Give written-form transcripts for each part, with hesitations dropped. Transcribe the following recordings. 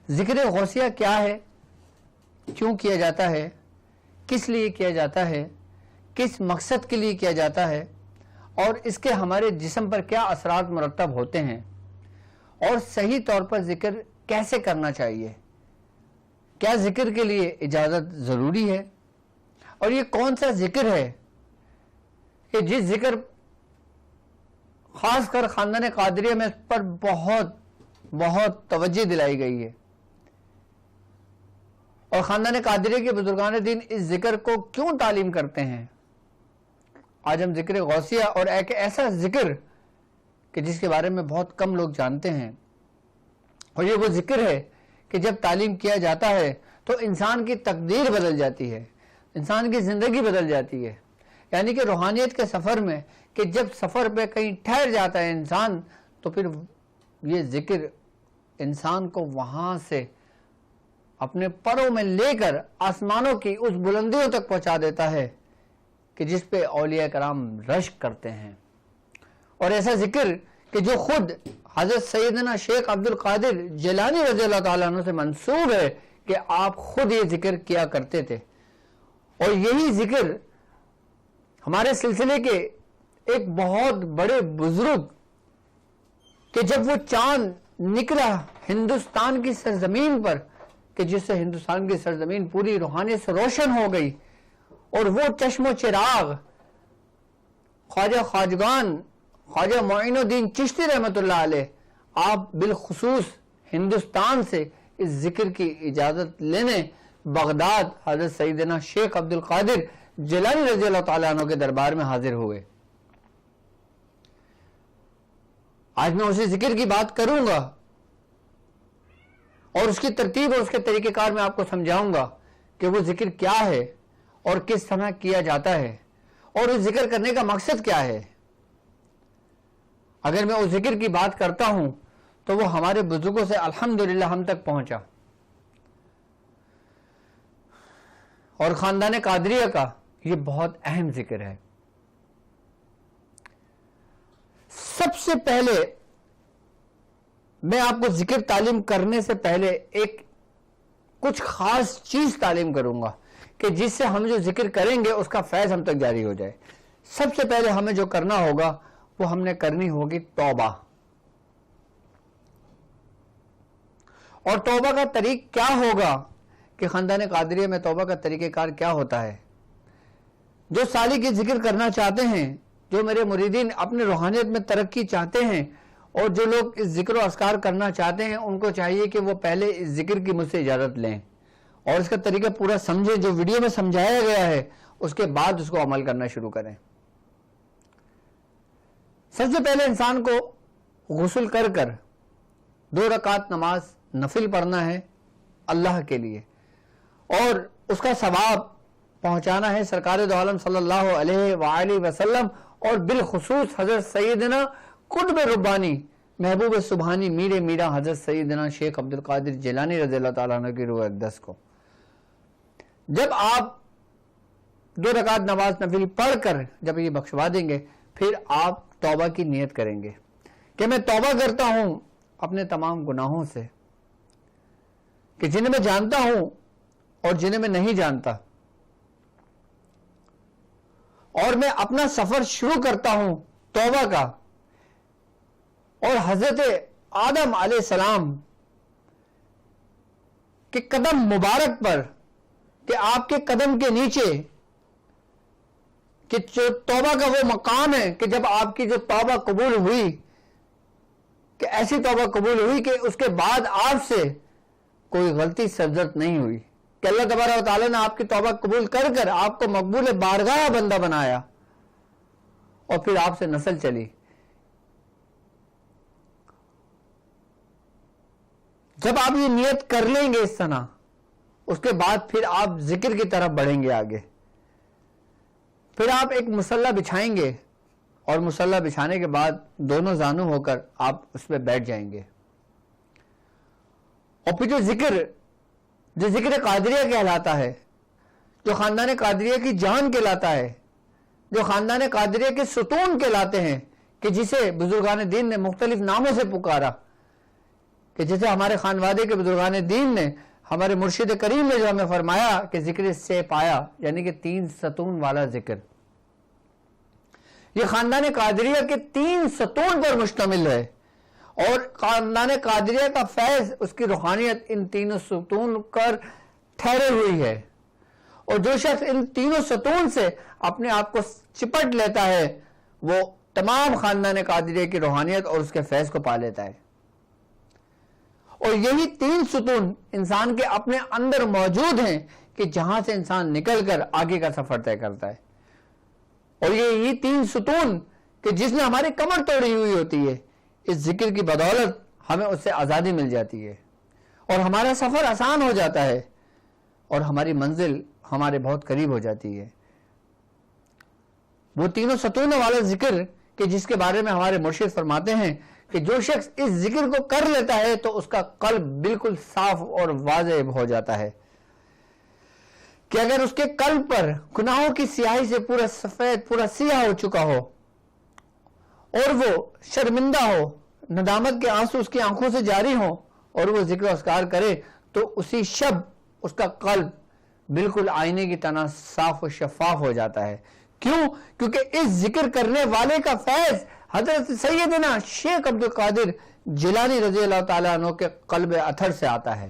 ذکر غوثیہ کیا ہے، کیوں کیا جاتا ہے، کس لیے کیا جاتا ہے، کس مقصد کے لیے کیا جاتا ہے، اور اس کے ہمارے جسم پر کیا اثرات مرتب ہوتے ہیں، اور صحیح طور پر ذکر کیسے کرنا چاہیے، کیا ذکر کے لیے اجازت ضروری ہے، اور یہ کون سا ذکر ہے کہ جس ذکر خاص کر خاندان قادریہ میں اس پر بہت توجہ دلائی گئی ہے، اور خاندان قادریہ کے بزرگان دین اس ذکر کو کیوں تعلیم کرتے ہیں۔ آج ہم ذکر غوثیہ اور ایک ایسا ذکر کہ جس کے بارے میں بہت کم لوگ جانتے ہیں، اور یہ وہ ذکر ہے کہ جب تعلیم کیا جاتا ہے تو انسان کی تقدیر بدل جاتی ہے، انسان کی زندگی بدل جاتی ہے، یعنی کہ روحانیت کے سفر میں کہ جب سفر پہ کہیں ٹھہر جاتا ہے انسان تو پھر یہ ذکر انسان کو وہاں سے اپنے پروں میں لے کر آسمانوں کی اس بلندیوں تک پہنچا دیتا ہے کہ جس پہ اولیاء کرام رشک کرتے ہیں، اور ایسا ذکر کہ جو خود حضرت سیدنا شیخ عبد القادر جیلانی رضی اللہ تعالیٰ عنہ سے منسوب ہے کہ آپ خود یہ ذکر کیا کرتے تھے، اور یہی ذکر ہمارے سلسلے کے ایک بہت بڑے بزرگ کہ جب وہ چاند نکلا ہندوستان کی سرزمین پر کہ جس سے ہندوستان کی سرزمین پوری روحانیت سے روشن ہو گئی، اور وہ چشم و چراغ خواجہ خواجگان خواجہ معین الدین چشتی رحمۃ اللہ علیہ، آپ بالخصوص ہندوستان سے اس ذکر کی اجازت لینے بغداد حضرت سیدنا شیخ عبد القادر جیلانی رضی اللہ تعالیٰ عنہ کے دربار میں حاضر ہوئے۔ آج میں اسی ذکر کی بات کروں گا اور اس کی ترتیب اور اس کے طریقہ کار میں آپ کو سمجھاؤں گا کہ وہ ذکر کیا ہے اور کس طرح کیا جاتا ہے، اور اس ذکر کرنے کا مقصد کیا ہے۔ اگر میں اس ذکر کی بات کرتا ہوں تو وہ ہمارے بزرگوں سے الحمدللہ ہم تک پہنچا، اور خاندان قادریہ کا یہ بہت اہم ذکر ہے۔ سب سے پہلے میں آپ کو ذکر تعلیم کرنے سے پہلے ایک کچھ خاص چیز تعلیم کروں گا کہ جس سے ہم جو ذکر کریں گے اس کا فیض ہم تک جاری ہو جائے۔ سب سے پہلے ہمیں جو کرنا ہوگا وہ ہم نے کرنی ہوگی توبہ، اور توبہ کا طریق کیا ہوگا کہ خاندان قادریہ میں توبہ کا طریقہ کار کیا ہوتا ہے۔ جو سالک کی ذکر کرنا چاہتے ہیں، جو میرے مریدین اپنے روحانیت میں ترقی چاہتے ہیں، اور جو لوگ اس ذکر و اذکار کرنا چاہتے ہیں، ان کو چاہیے کہ وہ پہلے اس ذکر کی مجھ سے اجازت لیں اور اس کا طریقہ پورا سمجھیں، جو ویڈیو میں سمجھایا گیا ہے، اس کے بعد اس کو عمل کرنا شروع کریں۔ سب سے پہلے انسان کو غسل کر 2 رکعت نماز نفل پڑھنا ہے اللہ کے لیے، اور اس کا ثواب پہنچانا ہے سرکار دو عالم صلی اللہ علیہ وآلہ وسلم، اور بالخصوص حضرت سیدنا قطب ربانی محبوب سبحانی میرے میرا حضرت سیدنا شیخ عبد القادر جیلانی رضی اللہ تعالیٰ عنہ کی روح اقدس کو۔ جب آپ 2 رکعت نماز نفل پڑھ کر جب یہ بخشوا دیں گے، پھر آپ توبہ کی نیت کریں گے کہ میں توبہ کرتا ہوں اپنے تمام گناہوں سے، کہ جنہیں میں جانتا ہوں اور جنہیں میں نہیں جانتا، اور میں اپنا سفر شروع کرتا ہوں توبہ کا، اور حضرت آدم علیہ السلام کے قدم مبارک پر کہ آپ کے قدم کے نیچے کہ جو توبہ کا وہ مقام ہے کہ جب آپ کی جو توبہ قبول ہوئی، کہ ایسی توبہ قبول ہوئی کہ اس کے بعد آپ سے کوئی غلطی سرزد نہیں ہوئی، کہ اللہ تبارک و تعالیٰ نے آپ کی توبہ قبول کر آپ کو مقبول بارگاہ بندہ بنایا، اور پھر آپ سے نسل چلی۔ جب آپ یہ نیت کر لیں گے اس طرح، اس کے بعد پھر آپ ذکر کی طرف بڑھیں گے آگے۔ پھر آپ ایک مصلی بچھائیں گے، اور مصلی بچھانے کے بعد دونوں زانو ہو کر آپ اس پہ بیٹھ جائیں گے، اور پھر جو ذکر قادریہ کہلاتا ہے، جو خاندان قادریہ کی جان کہلاتا ہے، جو خاندان قادریہ کے ستون کہلاتے ہیں، کہ جسے بزرگان دین نے مختلف ناموں سے پکارا، کہ جیسے ہمارے خانوادے کے بزرگان دین نے، ہمارے مرشد کریم نے جو ہمیں فرمایا کہ ذکر سے پایا، یعنی کہ 3 ستون والا ذکر، یہ خاندان قادریہ کے 3 ستون پر مشتمل ہے، اور خاندان قادریہ کا فیض، اس کی روحانیت ان 3 ستون پر ٹھہرے ہوئی ہے، اور جو شخص ان 3 ستون سے اپنے آپ کو چپٹ لیتا ہے وہ تمام خاندان قادریہ کی روحانیت اور اس کے فیض کو پا لیتا ہے۔ اور یہی 3 ستون انسان کے اپنے اندر موجود ہیں کہ جہاں سے انسان نکل کر آگے کا سفر طے کرتا ہے، اور یہی 3 ستون کہ جس نے ہماری کمر توڑی ہوئی ہوتی ہے، اس ذکر کی بدولت ہمیں اس سے آزادی مل جاتی ہے، اور ہمارا سفر آسان ہو جاتا ہے، اور ہماری منزل ہمارے بہت قریب ہو جاتی ہے۔ وہ 3 ستون والا ذکر کہ جس کے بارے میں ہمارے مرشد فرماتے ہیں کہ جو شخص اس ذکر کو کر لیتا ہے تو اس کا قلب بالکل صاف اور واضح ہو جاتا ہے، کہ اگر اس کے قلب پر گناہوں کی سیاہی سے پورا سفید، پورا سیاہ ہو چکا ہو، اور وہ شرمندہ ہو، ندامت کے آنسو اس کی آنکھوں سے جاری ہوں، اور وہ ذکر و اذکار کرے، تو اسی شب اس کا قلب بالکل آئینے کی طرح صاف و شفاف ہو جاتا ہے۔ کیوں؟ کیونکہ اس ذکر کرنے والے کا فیض حضرت سیدنا شیخ عبد القادر جیلانی رضی اللہ تعالیٰ عنہ کے قلب اطہر سے آتا ہے۔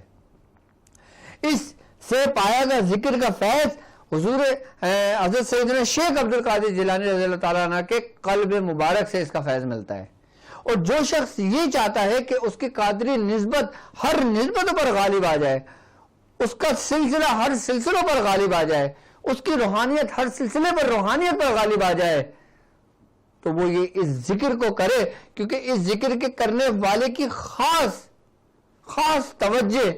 اس سے پایا گیا ذکر کا فیض حضور حضرت سیدنا شیخ عبد القادر جیلانی رضی اللہ تعالیٰ عنہ کے قلب مبارک سے اس کا فیض ملتا ہے۔ اور جو شخص یہ چاہتا ہے کہ اس کی قادری نسبت ہر نسبتوں پر غالب آ جائے، اس کا سلسلہ ہر سلسلوں پر غالب آ جائے، اس کی روحانیت ہر سلسلے پر روحانیت پر غالب آ جائے، تو وہ یہ اس ذکر کو کرے، کیونکہ اس ذکر کے کرنے والے کی خاص توجہ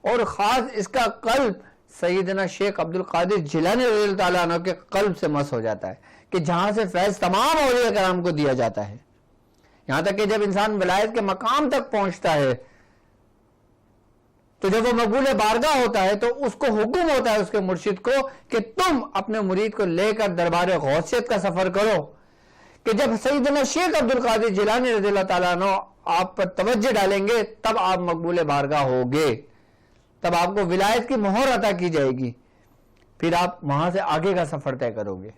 اور خاص اس کا قلب سیدنا شیخ عبد القادر جیلانی رضی اللہ تعالیٰ عنہ کے قلب سے مس ہو جاتا ہے، کہ جہاں سے فیض تمام اولیاء کرام کو دیا جاتا ہے۔ یہاں تک کہ جب انسان ولایت کے مقام تک پہنچتا ہے تو جب وہ مقبول بارگاہ ہوتا ہے تو اس کو حکم ہوتا ہے اس کے مرشد کو کہ تم اپنے مرید کو لے کر دربار غوثیت کا سفر کرو، کہ جب سیدنا شیخ عبد القادر جیلانی رضی اللہ تعالیٰ عنہ آپ پر توجہ ڈالیں گے تب آپ مقبول بارگاہ ہوگے، تب آپ کو ولایت کی مہر عطا کی جائے گی، پھر آپ وہاں سے آگے کا سفر طے کرو گے۔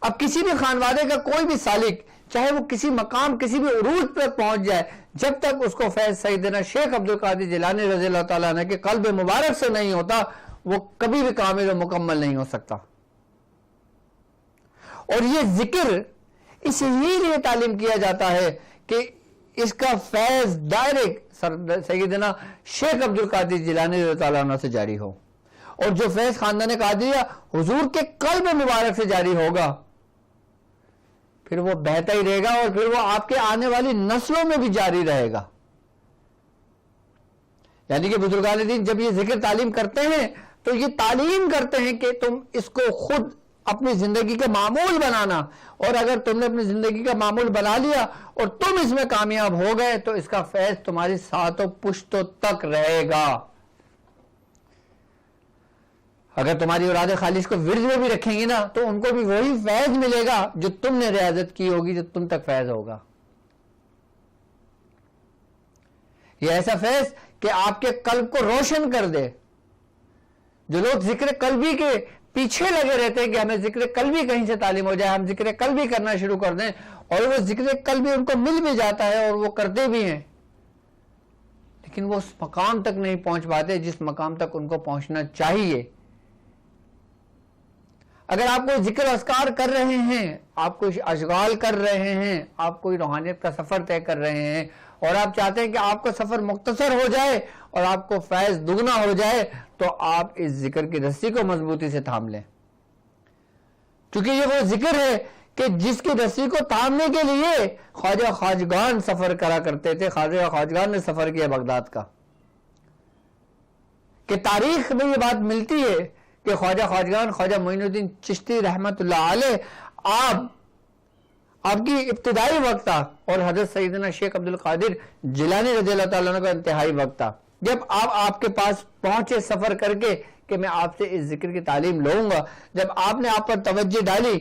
اب کسی بھی خانوادے کا کوئی بھی سالک، چاہے وہ کسی مقام، کسی بھی عروج پر پہنچ جائے، جب تک اس کو فیض سیدنا شیخ عبد القادر جیلانی رضی اللہ تعالیٰ عنہ کے قلب مبارک سے نہیں ہوتا، وہ کبھی بھی کامل و مکمل نہیں ہو سکتا۔ اور یہ ذکر اس لیے تعلیم کیا جاتا ہے کہ اس کا فیض ڈائریکٹ سیدنا شیخ عبد القادر جیلانی رضی اللہ عنہ سے جاری ہو، اور جو فیض خاندان قادریہ حضور کے قلب مبارک سے جاری ہوگا پھر وہ بہتا ہی رہے گا، اور پھر وہ آپ کے آنے والی نسلوں میں بھی جاری رہے گا۔ یعنی کہ بزرگان دین جب یہ ذکر تعلیم کرتے ہیں تو یہ تعلیم کرتے ہیں کہ تم اس کو خود اپنی زندگی کا معمول بنانا، اور اگر تم نے اپنی زندگی کا معمول بنا لیا اور تم اس میں کامیاب ہو گئے تو اس کا فیض تمہاری ساتوں پشتوں تک رہے گا۔ اگر تمہاری اولاد خالص کو ورد میں بھی رکھیں گی نا تو ان کو بھی وہی فیض ملے گا جو تم نے ریاضت کی ہوگی، جو تم تک فیض ہوگا۔ یہ ایسا فیض کہ آپ کے قلب کو روشن کر دے۔ جو لوگ ذکر قلبی کے پیچھے لگے رہتے ہیں کہ ہمیں ذکر قلبی کہیں سے تعلیم ہو جائے، ہم ذکر قلبی کرنا شروع کر دیں، اور وہ ذکر قلبی ان کو مل بھی جاتا ہے اور وہ کرتے بھی ہیں، لیکن وہ اس مقام تک نہیں پہنچ پاتے جس مقام تک ان کو پہنچنا چاہیے۔ اگر آپ کوئی ذکر اذکار کر رہے ہیں، آپ کوئی اشغال کر رہے ہیں، آپ کوئی روحانیت کا سفر طے کر رہے ہیں، اور آپ چاہتے ہیں کہ آپ کا سفر مختصر ہو جائے اور آپ کو فیض دگنا ہو جائے، تو آپ اس ذکر کی رسی کو مضبوطی سے تھام لیں، کیونکہ یہ وہ ذکر ہے کہ جس کی رسی کو تھامنے کے لیے خواجہ خواجگان سفر کرا کرتے تھے۔ خواجہ خواجگان نے سفر کیا بغداد کا، کہ تاریخ میں یہ بات ملتی ہے کہ خواجہ خواجگان خواجہ معین الدین چشتی رحمت اللہ علیہ آپ کی ابتدائی وقت تھا، اور حضرت سیدنا شیخ عبد القادر جیلانی رضی اللہ تعالیٰ عنہ کا انتہائی وقت تھا، جب آپ کے پاس پہنچے سفر کر کے کہ میں آپ سے اس ذکر کی تعلیم لوں گا، جب آپ نے آپ پر توجہ ڈالی،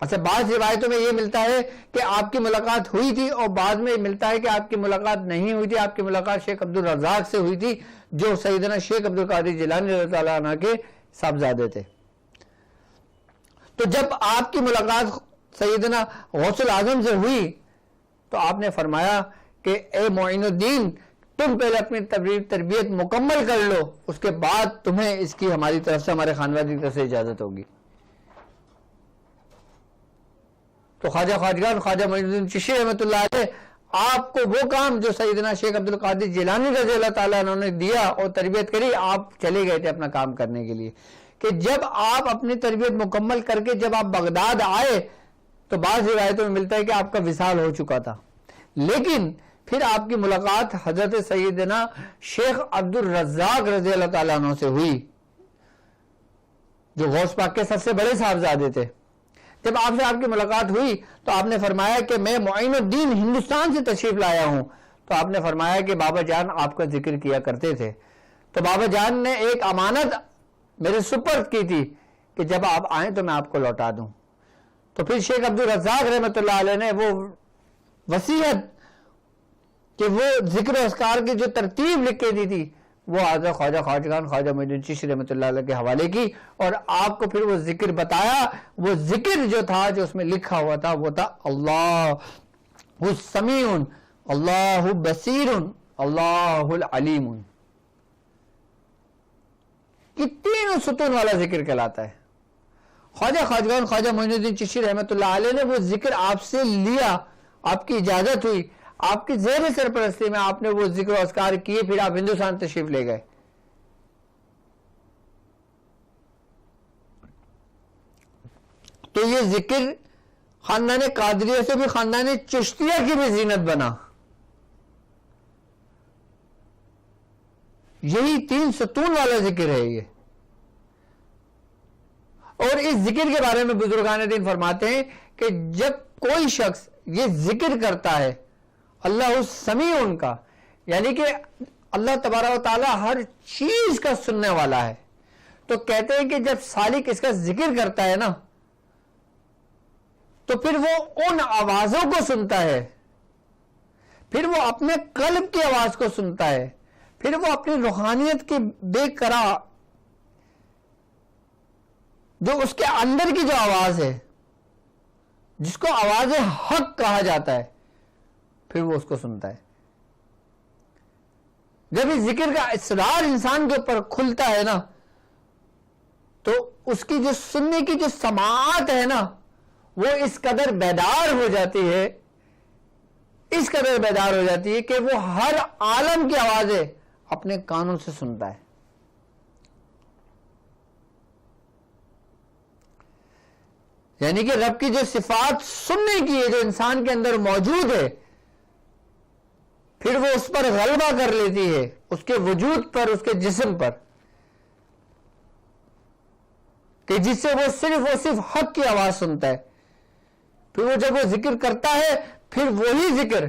اچھا بعض روایتوں میں یہ ملتا ہے کہ آپ کی ملاقات ہوئی تھی اور بعد میں ملتا ہے کہ آپ کی ملاقات نہیں ہوئی تھی, آپ کی ملاقات شیخ عبد الرزاق سے ہوئی تھی جو سیدنا شیخ عبد القادر جیلانی رضی اللہ عنہ کے صاحبزادے تھے. تو جب آپ کی ملاقات سیدنا غوث الاعظم سے ہوئی تو آپ نے فرمایا کہ اے معین الدین تم پہلے اپنی تربیت مکمل کر لو, اس کے بعد تمہیں اس کی ہماری طرف سے, ہمارے خاندان کی طرف سے اجازت ہوگی. تو خواجہ خواجگان خواجہ معین الدین چشتی رحمۃ اللہ علیہ آپ کو وہ کام جو سیدنا شیخ عبد القادر جیلانی رضی اللہ تعالیٰ عنہ نے دیا اور تربیت کری, آپ چلے گئے تھے اپنا کام کرنے کے لیے. کہ جب آپ اپنی تربیت مکمل کر کے جب آپ بغداد آئے تو بعض روایتوں میں ملتا ہے کہ آپ کا وصال ہو چکا تھا, لیکن پھر آپ کی ملاقات حضرت سیدنا شیخ عبد الرزاق رضی اللہ تعالیٰ عنہ سے ہوئی جو غوث پاک کے سب سے بڑے صاحبزادے تھے. جب آپ سے آپ کی ملاقات ہوئی تو آپ نے فرمایا کہ میں معین الدین ہندوستان سے تشریف لایا ہوں. تو آپ نے فرمایا کہ بابا جان آپ کا ذکر کیا کرتے تھے, تو بابا جان نے ایک امانت میرے سپرد کی تھی کہ جب آپ آئیں تو میں آپ کو لوٹا دوں. تو پھر شیخ عبد الرزاق رحمۃ اللہ علیہ نے وہ وصیت کہ وہ ذکر و اذکار کی جو ترتیب لکھ کے دی تھی وہ حضرت خواجہ خواجگان خواجہ معین الدین چشتی رحمۃ اللہ علیہ کے حوالے کی, اور آپ کو پھر وہ ذکر بتایا. وہ ذکر جو تھا جو اس میں لکھا ہوا تھا وہ تھا اللہ السمیع اللہ بصیر اللہ العلیم. یہ تینوں ستون والا ذکر کہلاتا ہے. خواجہ خواجگان خواجہ معین الدین چشتی رحمۃ اللہ علیہ نے وہ ذکر آپ سے لیا, آپ کی اجازت ہوئی, آپ کی زیر سرپرستی میں آپ نے وہ ذکر و اذکار کیے, پھر آپ ہندوستان تشریف لے گئے. تو یہ ذکر خاندان قادریہ سے بھی خاندان چشتیہ کی بھی زینت بنا. یہی تین ستون والا ذکر ہے یہ. اور اس ذکر کے بارے میں بزرگان دین فرماتے ہیں کہ جب کوئی شخص یہ ذکر کرتا ہے اللہ السمیع ان کا, یعنی کہ اللہ تبارک و تعالی ہر چیز کا سننے والا ہے, تو کہتے ہیں کہ جب سالک اس کا ذکر کرتا ہے نا تو پھر وہ ان آوازوں کو سنتا ہے, پھر وہ اپنے قلب کی آواز کو سنتا ہے, پھر وہ اپنی روحانیت کی بے قرار جو اس کے اندر کی جو آواز ہے جس کو آواز حق کہا جاتا ہے پھر وہ اس کو سنتا ہے. جب اس ذکر کا اسرار انسان کے اوپر کھلتا ہے نا تو اس کی جو سننے کی جو سماعت ہے نا وہ اس قدر بیدار ہو جاتی ہے, اس قدر بیدار ہو جاتی ہے کہ وہ ہر عالم کی آوازیں اپنے کانوں سے سنتا ہے. یعنی کہ رب کی جو صفات سننے کی ہے جو انسان کے اندر موجود ہے پھر وہ اس پر غلبہ کر لیتی ہے, اس کے وجود پر, اس کے جسم پر, کہ جس سے وہ صرف حق کی آواز سنتا ہے. پھر وہ جب وہ ذکر کرتا ہے پھر وہی ذکر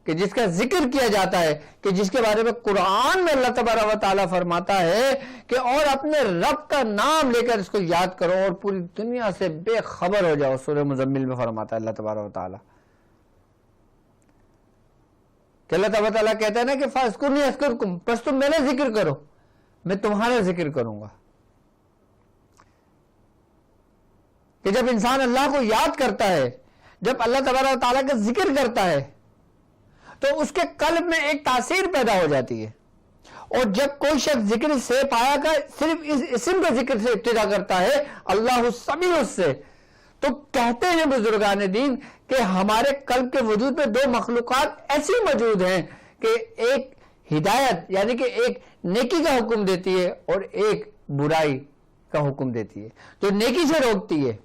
کہ جس کا ذکر کیا جاتا ہے, کہ جس کے بارے میں قرآن میں اللہ تبارک و تعالیٰ فرماتا ہے کہ اور اپنے رب کا نام لے کر اس کو یاد کرو اور پوری دنیا سے بے خبر ہو جاؤ. سورہ مزمل میں فرماتا ہے اللہ تبارک و تعالیٰ کہ اللہ تبارک و تعالیٰ کہتا ہے نا کہ فاذکرنی اذکرکم, بس تم میرا ذکر کرو میں تمہارا ذکر کروں گا. کہ جب انسان اللہ کو یاد کرتا ہے, جب اللہ تبارک و تعالیٰ کا ذکر کرتا ہے تو اس کے قلب میں ایک تاثیر پیدا ہو جاتی ہے. اور جب کوئی شخص ذکر سے پایا کر صرف اس اسم کے ذکر سے ابتدا کرتا ہے اللہ السمیع سے, تو کہتے ہیں بزرگان دین کہ ہمارے قلب کے وجود میں دو مخلوقات ایسی موجود ہیں کہ ایک ہدایت یعنی کہ ایک نیکی کا حکم دیتی ہے اور ایک برائی کا حکم دیتی ہے, جو نیکی سے روکتی ہے.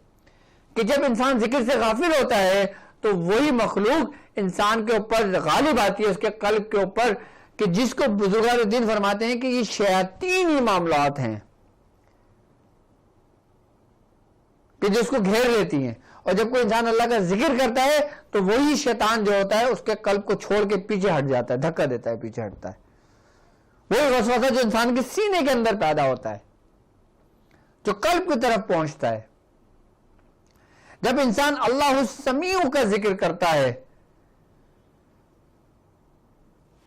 کہ جب انسان ذکر سے غافل ہوتا ہے تو وہی مخلوق انسان کے اوپر غالب آتی ہے, اس کے قلب کے اوپر, کہ جس کو بزرگان دین فرماتے ہیں کہ یہ شیاطینی معاملات ہیں کہ جو اس کو گھیر لیتی ہیں. اور جب کوئی انسان اللہ کا ذکر کرتا ہے تو وہی شیطان جو ہوتا ہے اس کے قلب کو چھوڑ کے پیچھے ہٹ جاتا ہے, دھکا دیتا ہے, پیچھے ہٹتا ہے. وہی وسوسہ جو انسان کے سینے کے اندر پیدا ہوتا ہے جو قلب کی طرف پہنچتا ہے. جب انسان اللہ السمیع کا ذکر کرتا ہے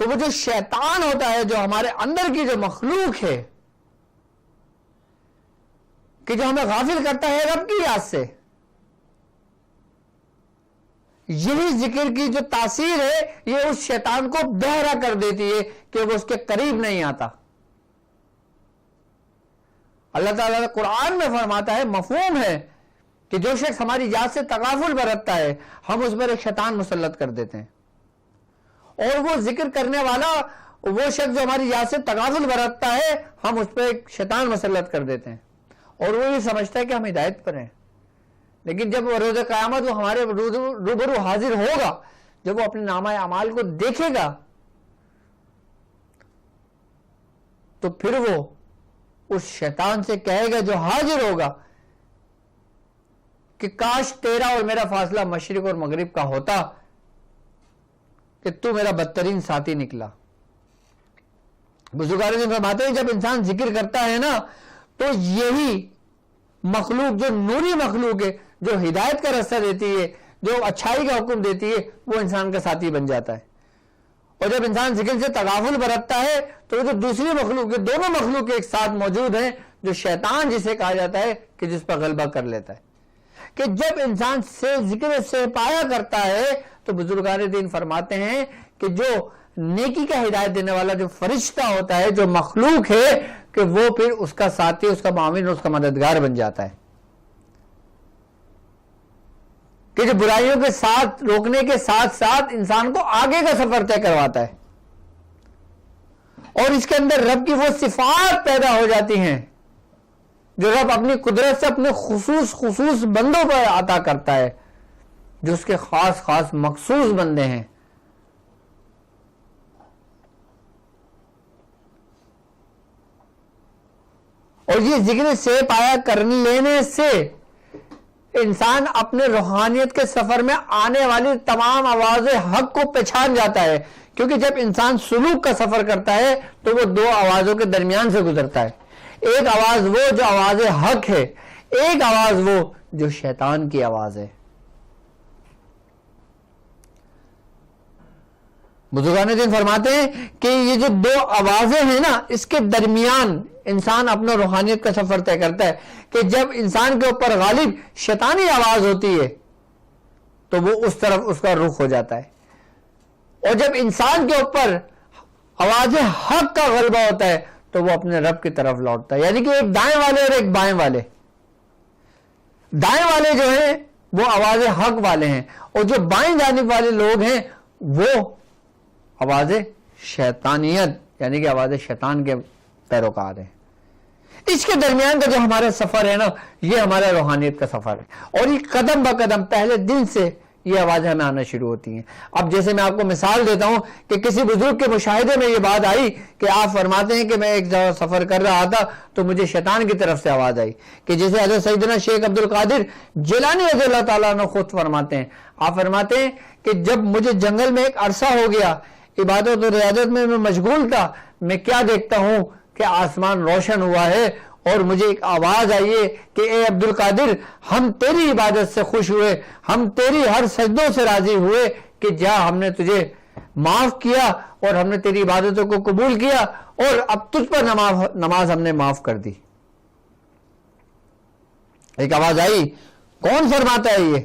تو وہ جو شیطان ہوتا ہے، جو ہمارے اندر کی جو مخلوق ہے کہ جو ہمیں غافل کرتا ہے رب کی یاد سے، یہی ذکر کی جو تاثیر ہے یہ اس شیطان کو بہرا کر دیتی ہے کہ وہ اس کے قریب نہیں آتا۔ اللہ تعالیٰ نے قرآن میں فرماتا ہے، مفہوم ہے کہ جو شخص ہماری یاد سے تغافل برتتا ہے ہم اس پر ایک شیطان مسلط کر دیتے ہیں، اور وہ ذکر کرنے والا وہ شخص جو ہماری یاد سے تغافل برتتا ہے ہم اس پہ ایک شیطان مسلط کر دیتے ہیں، اور وہ یہ سمجھتا ہے کہ ہم ہدایت پر ہیں۔ لیکن جب روز قیامت وہ ہمارے روبرو حاضر ہوگا، جب وہ اپنے نامہ اعمال کو دیکھے گا تو پھر وہ اس شیطان سے کہے گا جو حاضر ہوگا کہ کاش تیرا اور میرا فاصلہ مشرق اور مغرب کا ہوتا، کہ تو میرا بدترین ساتھی نکلا۔ بزرگان دین فرماتے ہیں جب انسان ذکر کرتا ہے نا تو یہی مخلوق جو نوری مخلوق ہے، جو ہدایت کا راستہ دیتی ہے، جو اچھائی کا حکم دیتی ہے، وہ انسان کا ساتھی بن جاتا ہے۔ اور جب انسان ذکر سے تغافل برتتا ہے تو وہ جو دوسری مخلوق ہے، دونوں مخلوق ایک ساتھ موجود ہیں، جو شیطان جسے کہا جاتا ہے کہ جس پر غلبہ کر لیتا ہے، کہ جب انسان سے ذکر سے پایا کرتا ہے تو بزرگان دین فرماتے ہیں کہ جو نیکی کا ہدایت دینے والا جو فرشتہ ہوتا ہے، جو مخلوق ہے، کہ وہ پھر اس کا ساتھی، اس کا معاون، اس کا مددگار بن جاتا ہے، کہ جو برائیوں کے ساتھ روکنے کے ساتھ ساتھ انسان کو آگے کا سفر طے کرواتا ہے، اور اس کے اندر رب کی وہ صفات پیدا ہو جاتی ہیں جو رب اپنی قدرت سے اپنے خصوص بندوں پر عطا کرتا ہے، جو اس کے خاص خاص مخصوص بندے ہیں۔ اور یہ ذکر سے پایا کر لینے سے انسان اپنے روحانیت کے سفر میں آنے والی تمام آوازیں حق کو پہچان جاتا ہے، کیونکہ جب انسان سلوک کا سفر کرتا ہے تو وہ دو آوازوں کے درمیان سے گزرتا ہے، ایک آواز وہ جو آواز حق ہے، ایک آواز وہ جو شیطان کی آواز ہے۔ بزرگان دین فرماتے ہیں کہ یہ جو دو آوازیں ہیں نا، اس کے درمیان انسان اپنا روحانیت کا سفر طے کرتا ہے، کہ جب انسان کے اوپر غالب شیطانی آواز ہوتی ہے تو وہ اس طرف اس کا رخ ہو جاتا ہے، اور جب انسان کے اوپر آواز حق کا غلبہ ہوتا ہے تو وہ اپنے رب کی طرف لوٹتا ہے۔ یعنی کہ ایک دائیں والے اور ایک بائیں والے، دائیں والے جو ہیں وہ آواز حق والے ہیں، اور جو بائیں جانب والے لوگ ہیں وہ آواز شیطانیت یعنی کہ آواز شیطان کے پیروکار ہیں۔ اس کے درمیان کا جو ہمارا سفر ہے نا، یہ ہمارا روحانیت کا سفر ہے، اور یہ قدم با قدم پہلے دن سے یہ آوازیں ہمیں آنا شروع ہوتی ہیں۔ اب جیسے میں آپ کو مثال دیتا ہوں کہ کسی بزرگ کے مشاہدے میں یہ بات آئی کہ آپ فرماتے ہیں کہ میں ایک جگہ سفر کر رہا تھا تو مجھے شیطان کی طرف سے آواز آئی، کہ جیسے حضرت سیدنا شیخ عبد القادر جیلانی رضی اللہ تعالیٰ عنہ خود فرماتے ہیں، آپ فرماتے ہیں کہ جب مجھے جنگل میں ایک عرصہ ہو گیا، عبادت اور ریاضت میں مشغول تھا، میں کیا دیکھتا ہوں کہ آسمان روشن ہوا ہے، اور مجھے ایک آواز آئی ہے کہ اے عبد القادر، ہم تیری عبادت سے خوش ہوئے، ہم تیری ہر سجدوں سے راضی ہوئے، کہ جا ہم نے تجھے معاف کیا اور ہم نے تیری عبادتوں کو قبول کیا، اور اب تجھ پر نماز ہم نے معاف کر دی۔ ایک آواز آئی، کون فرماتا ہے یہ؟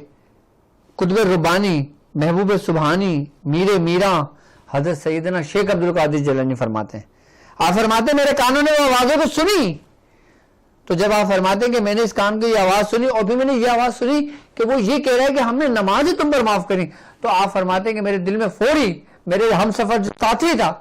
قطب ربانی، محبوب سبحانی، میر میراں، حضرت سیدنا شیخ عبد القادر جیلانی فرماتے ہیں۔ آپ فرماتے ہیں میرے کانوں نے وہ آوازوں کو سنی، تو جب آپ فرماتے ہیں کہ میں نے اس کان کی یہ آواز سنی، اور پھر میں نے یہ آواز سنی کہ وہ یہ کہہ رہا ہے کہ ہم نے نماز ہی تم پر معاف کری، تو آپ فرماتے ہیں کہ میرے دل میں فوری میرے ہم سفر جو ساتھی تھا،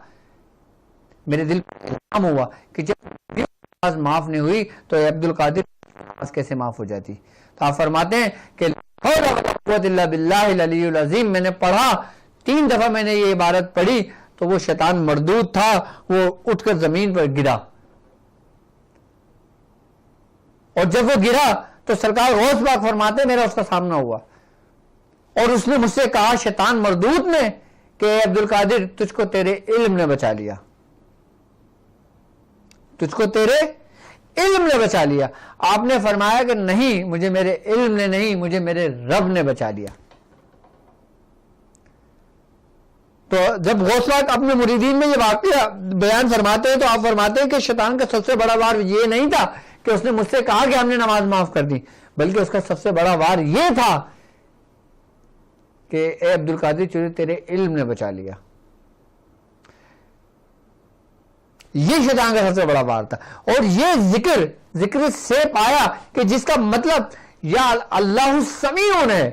میرے دل پر الہام ہوا کہ جب نماز معاف نہیں ہوئی تو عبد القادر نماز کیسے معاف ہو جاتی۔ تو آپ فرماتے ہیں کہ باللہ العلی العظیم، میں نے پڑھا 3 دفعہ، میں نے یہ عبارت پڑھی تو وہ شیطان مردود تھا، وہ اٹھ کر زمین پر گرا، اور جب وہ گرا تو سرکار غوث پاک فرماتے میرا اس کا سامنا ہوا، اور اس نے مجھ سے کہا شیطان مردود نے کہ اے عبد القادر، تجھ کو تیرے علم نے بچا لیا، تجھ کو تیرے علم نے بچا لیا. آپ نے فرمایا کہ نہیں، مجھے میرے علم نے نہیں، مجھے میرے رب نے بچا لیا. تو جب غوث پاک اپنے مریدین میں یہ واقعہ بیان فرماتے ہیں تو آپ فرماتے ہیں کہ شیطان کا سب سے بڑا وار یہ نہیں تھا کہ اس نے مجھ سے کہا کہ ہم نے نماز معاف کر دی، بلکہ اس کا سب سے بڑا وار یہ تھا کہ اے عبد القادر چودھری تیرے علم نے بچا لیا. یہ شیطان کا سب سے بڑا وار تھا. اور یہ ذکر سے پایا کہ جس کا مطلب یا اللہ سمیع ہے،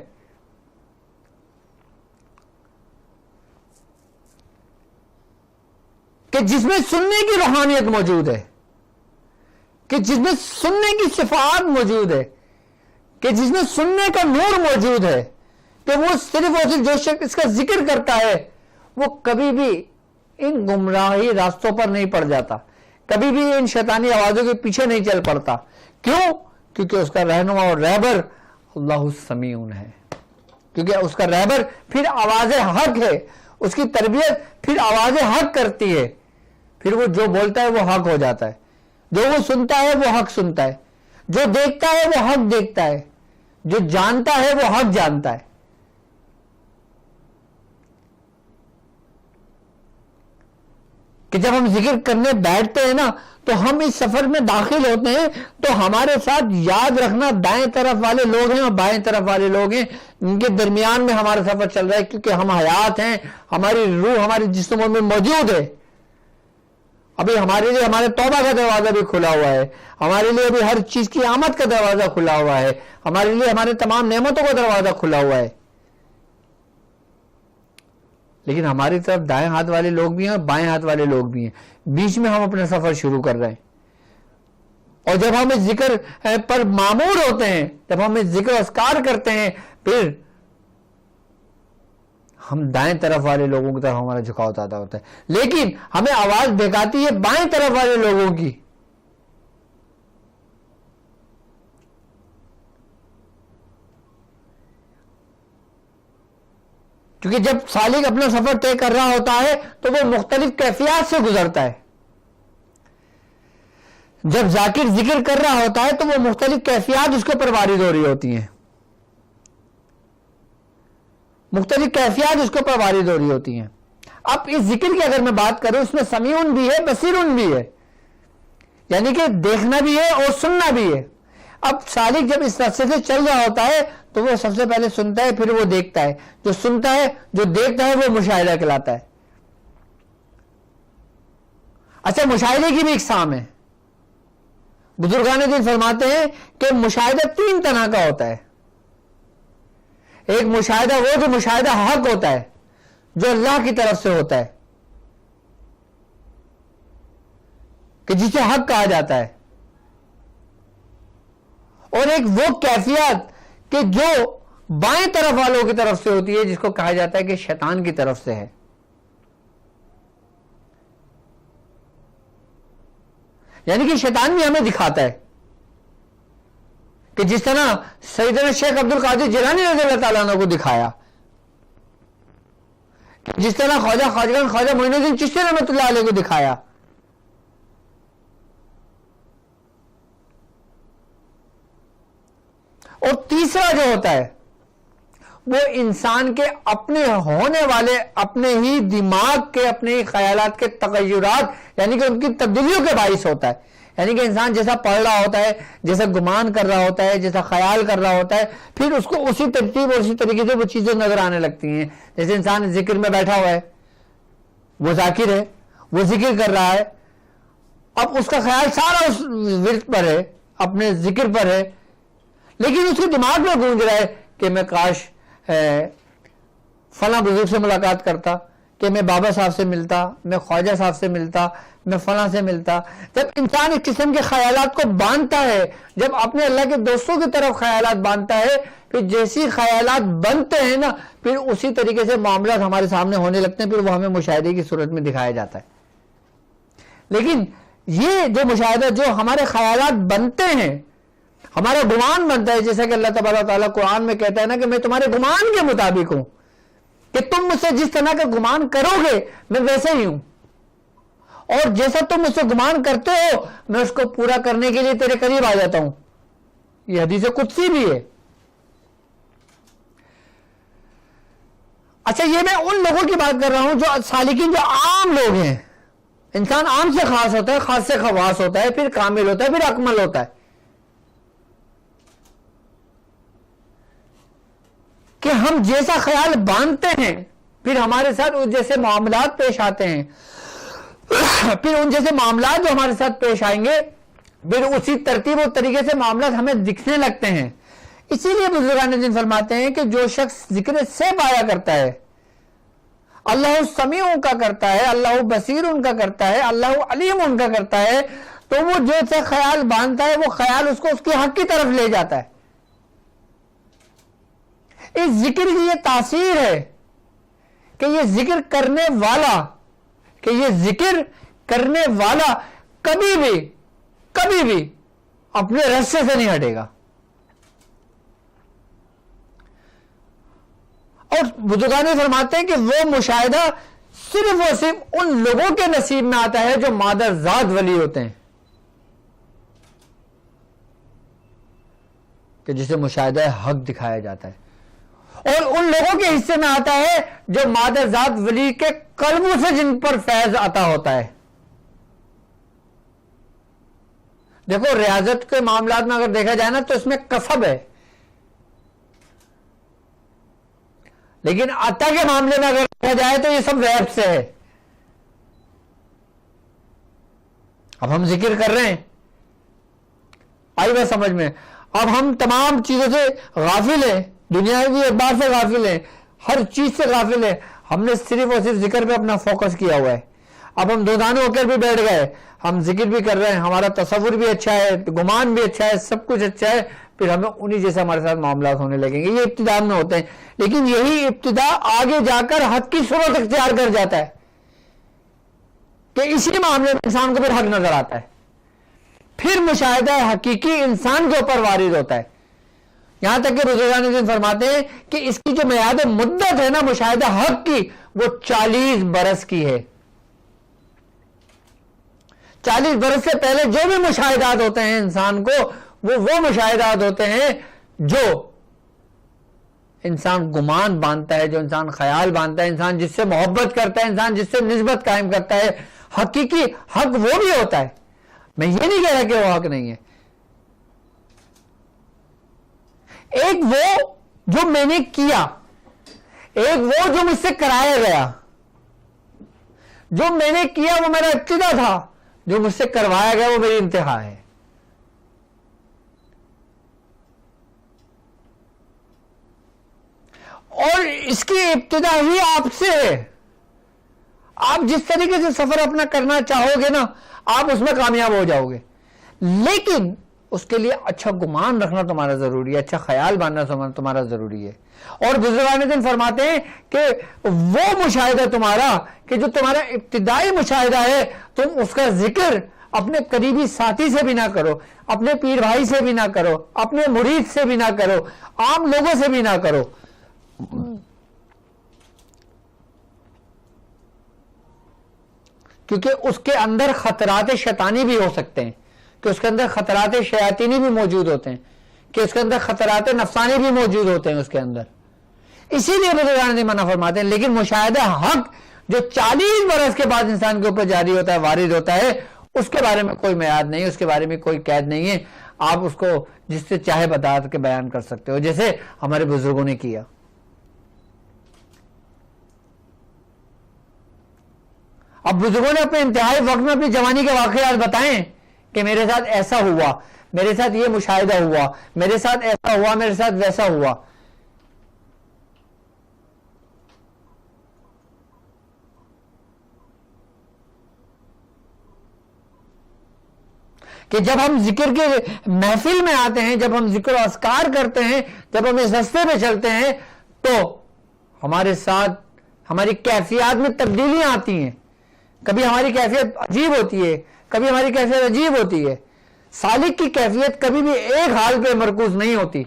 کہ جس میں سننے کی روحانیت موجود ہے، کہ جس میں سننے کی صفات موجود ہے، کہ جس میں سننے کا نور موجود ہے، کہ وہ صرف اور صرف جو شخص اس کا ذکر کرتا ہے وہ کبھی بھی ان گمراہی راستوں پر نہیں پڑ جاتا، کبھی بھی ان شیطانی آوازوں کے پیچھے نہیں چل پڑتا. کیوں؟ کیونکہ اس کا رہنما اور رہبر اللہ السمیع ہے. کیونکہ اس کا رہبر پھر آواز حق ہے، اس کی تربیت پھر آواز حق کرتی ہے، پھر وہ جو بولتا ہے وہ حق ہو جاتا ہے، جو وہ سنتا ہے وہ حق سنتا ہے، جو دیکھتا ہے وہ حق دیکھتا ہے، جو جانتا ہے وہ حق جانتا ہے. کہ جب ہم ذکر کرنے بیٹھتے ہیں نا تو ہم اس سفر میں داخل ہوتے ہیں تو ہمارے ساتھ یاد رکھنا دائیں طرف والے لوگ ہیں اور بائیں طرف والے لوگ ہیں، ان کے درمیان میں ہمارا سفر چل رہا ہے، کیونکہ ہم حیات ہیں، ہماری روح ہمارے جسموں میں موجود ہے. ابھی ہمارے لیے ہمارے توبہ کا دروازہ بھی کھلا ہوا ہے، ہمارے لیے ابھی ہر چیز کی آمد کا دروازہ کھلا ہوا ہے، ہمارے لیے ہمارے تمام نعمتوں کا دروازہ کھلا ہوا ہے. لیکن ہماری طرف دائیں ہاتھ والے لوگ بھی ہیں اور بائیں ہاتھ والے لوگ بھی ہیں، بیچ میں ہم اپنا سفر شروع کر رہے ہیں. اور جب ہم اس ذکر پر معمور ہوتے ہیں، جب ہم اس ذکر اذکار کرتے ہیں، پھر ہم دائیں طرف والے لوگوں کی طرف ہمارا جھکاؤ زیادہ ہوتا ہے، لیکن ہمیں آواز بہکاتی ہے بائیں طرف والے لوگوں کی. کیونکہ جب سالک اپنا سفر طے کر رہا ہوتا ہے تو وہ مختلف کیفیات سے گزرتا ہے. جب ذاکر ذکر کر رہا ہوتا ہے تو وہ مختلف کیفیات اس کے اوپر وارد ہو رہی ہوتی ہیں، مختلف کیفیات اس کے اوپر وارد ہو رہی ہوتی ہیں. اب اس ذکر کی اگر میں بات کروں، اس میں سمیع بھی ہے، بصیر بھی ہے، یعنی کہ دیکھنا بھی ہے اور سننا بھی ہے. اب سالک جب اس راستے سے چل رہا ہوتا ہے تو وہ سب سے پہلے سنتا ہے، پھر وہ دیکھتا ہے، جو سنتا ہے جو دیکھتا ہے وہ مشاہدہ کہلاتا ہے. اچھا، مشاہدے کی بھی اقسام ہے. بزرگان دین فرماتے ہیں کہ مشاہدہ 3 طرح کا ہوتا ہے. ایک مشاہدہ وہ جو مشاہدہ حق ہوتا ہے، جو اللہ کی طرف سے ہوتا ہے، کہ جسے حق کہا جاتا ہے. اور ایک وہ کیفیت کہ جو بائیں طرف والوں کی طرف سے ہوتی ہے، جس کو کہا جاتا ہے کہ شیطان کی طرف سے ہے. یعنی کہ شیطان بھی ہمیں دکھاتا ہے کہ جس طرح سیدنا شیخ عبد القادر جیلانی رضی اللہ تعالیٰ عنہ کو دکھایا، جس طرح خواجہ معین الدین چشتی رحمۃ اللہ علیہ کو دکھایا. اور تیسرا جو ہوتا ہے وہ انسان کے اپنے ہونے والے، اپنے ہی دماغ کے، اپنے ہی خیالات کے تغیرات، یعنی کہ ان کی تبدیلیوں کے باعث ہوتا ہے. یعنی کہ انسان جیسا پڑھ رہا ہوتا ہے، جیسا گمان کر رہا ہوتا ہے، جیسا خیال کر رہا ہوتا ہے، پھر اس کو اسی ترتیب اور اسی طریقے سے وہ چیزیں نظر آنے لگتی ہیں. جیسے انسان ذکر میں بیٹھا ہوا ہے، وہ ذاکر ہے، وہ ذکر کر رہا ہے، اب اس کا خیال سارا اس ورد پر ہے، اپنے ذکر پر ہے، لیکن اس کے دماغ میں گونج رہا ہے کہ میں کاش فلاں بزرگ سے ملاقات کرتا، کہ میں بابا صاحب سے ملتا، میں خواجہ صاحب سے ملتا، میں فلاں سے ملتا. جب انسان اس قسم کے خیالات کو باندھتا ہے، جب اپنے اللہ کے دوستوں کی طرف خیالات باندھتا ہے، پھر جیسی خیالات بنتے ہیں نا، پھر اسی طریقے سے معاملات ہمارے سامنے ہونے لگتے ہیں، پھر وہ ہمیں مشاہدے کی صورت میں دکھایا جاتا ہے. لیکن یہ جو مشاہدہ، جو ہمارے خیالات بنتے ہیں، ہمارا گمان بنتا ہے، جیسا کہ اللہ تبارک تعالیٰ قرآن میں کہتا ہے نا کہ میں تمہارے گمان کے مطابق ہوں، کہ تم مجھ سے جس طرح کا گمان کرو گے میں ویسے ہی ہوں. اور جیسا تم مجھ سے گمان کرتے ہو میں اس کو پورا کرنے کے لیے تیرے قریب آ جاتا ہوں. یہ حدیث قدسی بھی ہے. اچھا یہ میں ان لوگوں کی بات کر رہا ہوں جو سالکین، جو عام لوگ ہیں. انسان عام سے خاص ہوتا ہے، خاص سے خواص ہوتا ہے، پھر کامل ہوتا ہے، پھر اکمل ہوتا ہے. کہ ہم جیسا خیال باندھتے ہیں پھر ہمارے ساتھ اس جیسے معاملات پیش آتے ہیں، پھر ان جیسے معاملات جو ہمارے ساتھ پیش آئیں گے پھر اسی ترتیب و طریقے سے معاملات ہمیں دکھنے لگتے ہیں. اسی لیے بزرگان دین فرماتے ہیں کہ جو شخص ذکر سے پایا کرتا ہے، اللہ سمیع ان کا کرتا ہے، اللہ بصیر ان کا کرتا ہے، اللہ علیم ان کا کرتا ہے، تو وہ جو سے خیال باندھتا ہے وہ خیال اس کو اس کے حق کی طرف لے جاتا ہے. اس ذکر کی یہ تاثیر ہے کہ یہ ذکر کرنے والا کبھی بھی اپنے رستے سے نہیں ہٹے گا. اور بزرگان فرماتے ہیں کہ وہ مشاہدہ صرف اور صرف ان لوگوں کے نصیب میں آتا ہے جو مادر ذات ولی ہوتے ہیں، کہ جسے مشاہدہ حق دکھایا جاتا ہے. اور ان لوگوں کے حصے میں آتا ہے جو مادر ذات ولی کے قلبوں سے جن پر فیض عطا ہوتا ہے. دیکھو ریاضت کے معاملات میں اگر دیکھا جائے نا تو اس میں کسب ہے، لیکن عطا کے معاملے میں اگر دیکھا جائے تو یہ سب غیب سے ہے. اب ہم ذکر کر رہے ہیں، آئی بات سمجھ میں. اب ہم تمام چیزوں سے غافل ہیں، دنیاوی اعتبار سے غافل ہیں، ہر چیز سے غافل ہیں. ہم نے صرف اور صرف ذکر پہ اپنا فوکس کیا ہوا ہے. اب ہم دودانو ہو کر بھی بیٹھ گئے، ہم ذکر بھی کر رہے ہیں، ہمارا تصور بھی اچھا ہے، گمان بھی اچھا ہے، سب کچھ اچھا ہے، پھر ہمیں انہی جیسے ہمارے ساتھ معاملات ہونے لگیں گے. یہ ابتدا میں ہوتے ہیں، لیکن یہی ابتدا آگے جا کر حق کی صورت اختیار کر جاتا ہے کہ اسی معاملے میں انسان کو پھر حق نظر آتا ہے، پھر مشاہدہ حقیقی انسان کے اوپر وارد ہوتا ہے. یہاں تک کہ بزرگان دین فرماتے ہیں کہ اس کی جو میعاد مدت ہے نا مشاہدہ حق کی، وہ 40 برس کی ہے. 40 برس سے پہلے جو بھی مشاہدات ہوتے ہیں انسان کو، وہ مشاہدات ہوتے ہیں جو انسان گمان باندھتا ہے، جو انسان خیال باندھتا ہے، انسان جس سے محبت کرتا ہے، انسان جس سے نسبت قائم کرتا ہے. حقیقی حق وہ بھی ہوتا ہے، میں یہ نہیں کہہ رہا کہ وہ حق نہیں ہے. ایک وہ جو میں نے کیا، ایک وہ جو مجھ سے کرایا گیا. جو میں نے کیا وہ میرا ابتدا تھا، جو مجھ سے کروایا گیا وہ میری انتہا ہے. اور اس کی ابتدا ہی آپ سے ہے. آپ جس طریقے سے سفر اپنا کرنا چاہو گے نا آپ اس میں کامیاب ہو جاؤ گے، لیکن اس کے لیے اچھا گمان رکھنا تمہارا ضروری ہے، اچھا خیال باندھنا تمہارا ضروری ہے. اور بزرگان دین فرماتے ہیں کہ وہ مشاہدہ تمہارا کہ جو تمہارا ابتدائی مشاہدہ ہے، تم اس کا ذکر اپنے قریبی ساتھی سے بھی نہ کرو، اپنے پیر بھائی سے بھی نہ کرو، اپنے مرید سے بھی نہ کرو، عام لوگوں سے بھی نہ کرو. کیونکہ اس کے اندر خطرات شیطانی بھی ہو سکتے ہیں، کہ اس کے اندر خطرات شیاطینی بھی موجود ہوتے ہیں، کہ اس کے اندر خطرات نفسانی بھی موجود ہوتے ہیں اس کے اندر. اسی لیے بزرگان دین منع فرماتے ہیں. لیکن مشاہدہ حق جو 40 برس کے بعد انسان کے اوپر جاری ہوتا ہے، وارد ہوتا ہے، اس کے بارے میں کوئی میعاد نہیں، اس کے بارے میں کوئی قید نہیں ہے. آپ اس کو جس سے چاہے بتا کے بیان کر سکتے ہو، جیسے ہمارے بزرگوں نے کیا. اب بزرگوں نے اپنے انتہائی وقت میں اپنی جوانی کے واقعات بتائیں کہ میرے ساتھ ایسا ہوا، میرے ساتھ یہ مشاہدہ ہوا، میرے ساتھ ایسا ہوا، میرے ساتھ ویسا ہوا. کہ جب ہم ذکر کے محفل میں آتے ہیں، جب ہم ذکر و اذکار کرتے ہیں، جب ہم اس رستے پہ چلتے ہیں، تو ہمارے ساتھ ہماری کیفیات میں تبدیلیاں آتی ہیں. کبھی ہماری کیفیت عجیب ہوتی ہے، کبھی ہماری کیفیت عجیب ہوتی ہے. سالک کی کیفیت کبھی بھی ایک حال پہ مرکوز نہیں ہوتی،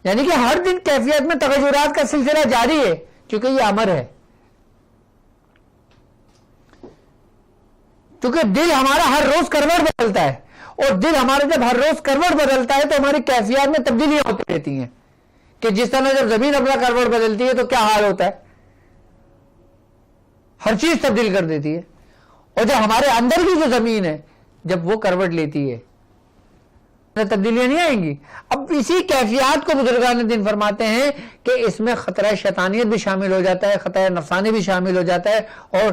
یعنی کہ ہر دن کیفیت میں تغیرات کا سلسلہ جاری ہے، کیونکہ یہ امر ہے. کیونکہ دل ہمارا ہر روز کروٹ بدلتا ہے، اور دل ہمارا جب ہر روز کروٹ بدلتا ہے تو ہماری کیفیات میں تبدیلیاں ہوتی رہتی ہیں، کہ جس طرح جب زمین اپنا کروٹ بدلتی ہے تو کیا حال ہوتا ہے، ہر چیز تبدیل کر دیتی ہے، اور جب ہمارے اندر کی جو زمین ہے جب وہ کروٹ لیتی ہے تبدیلیاں نہیں آئیں گی۔ اب اسی کیفیات کو بزرگان دین فرماتے ہیں کہ اس میں خطرہ شیطانیت بھی شامل ہو جاتا ہے، خطرہ نفسانی بھی شامل ہو جاتا ہے، اور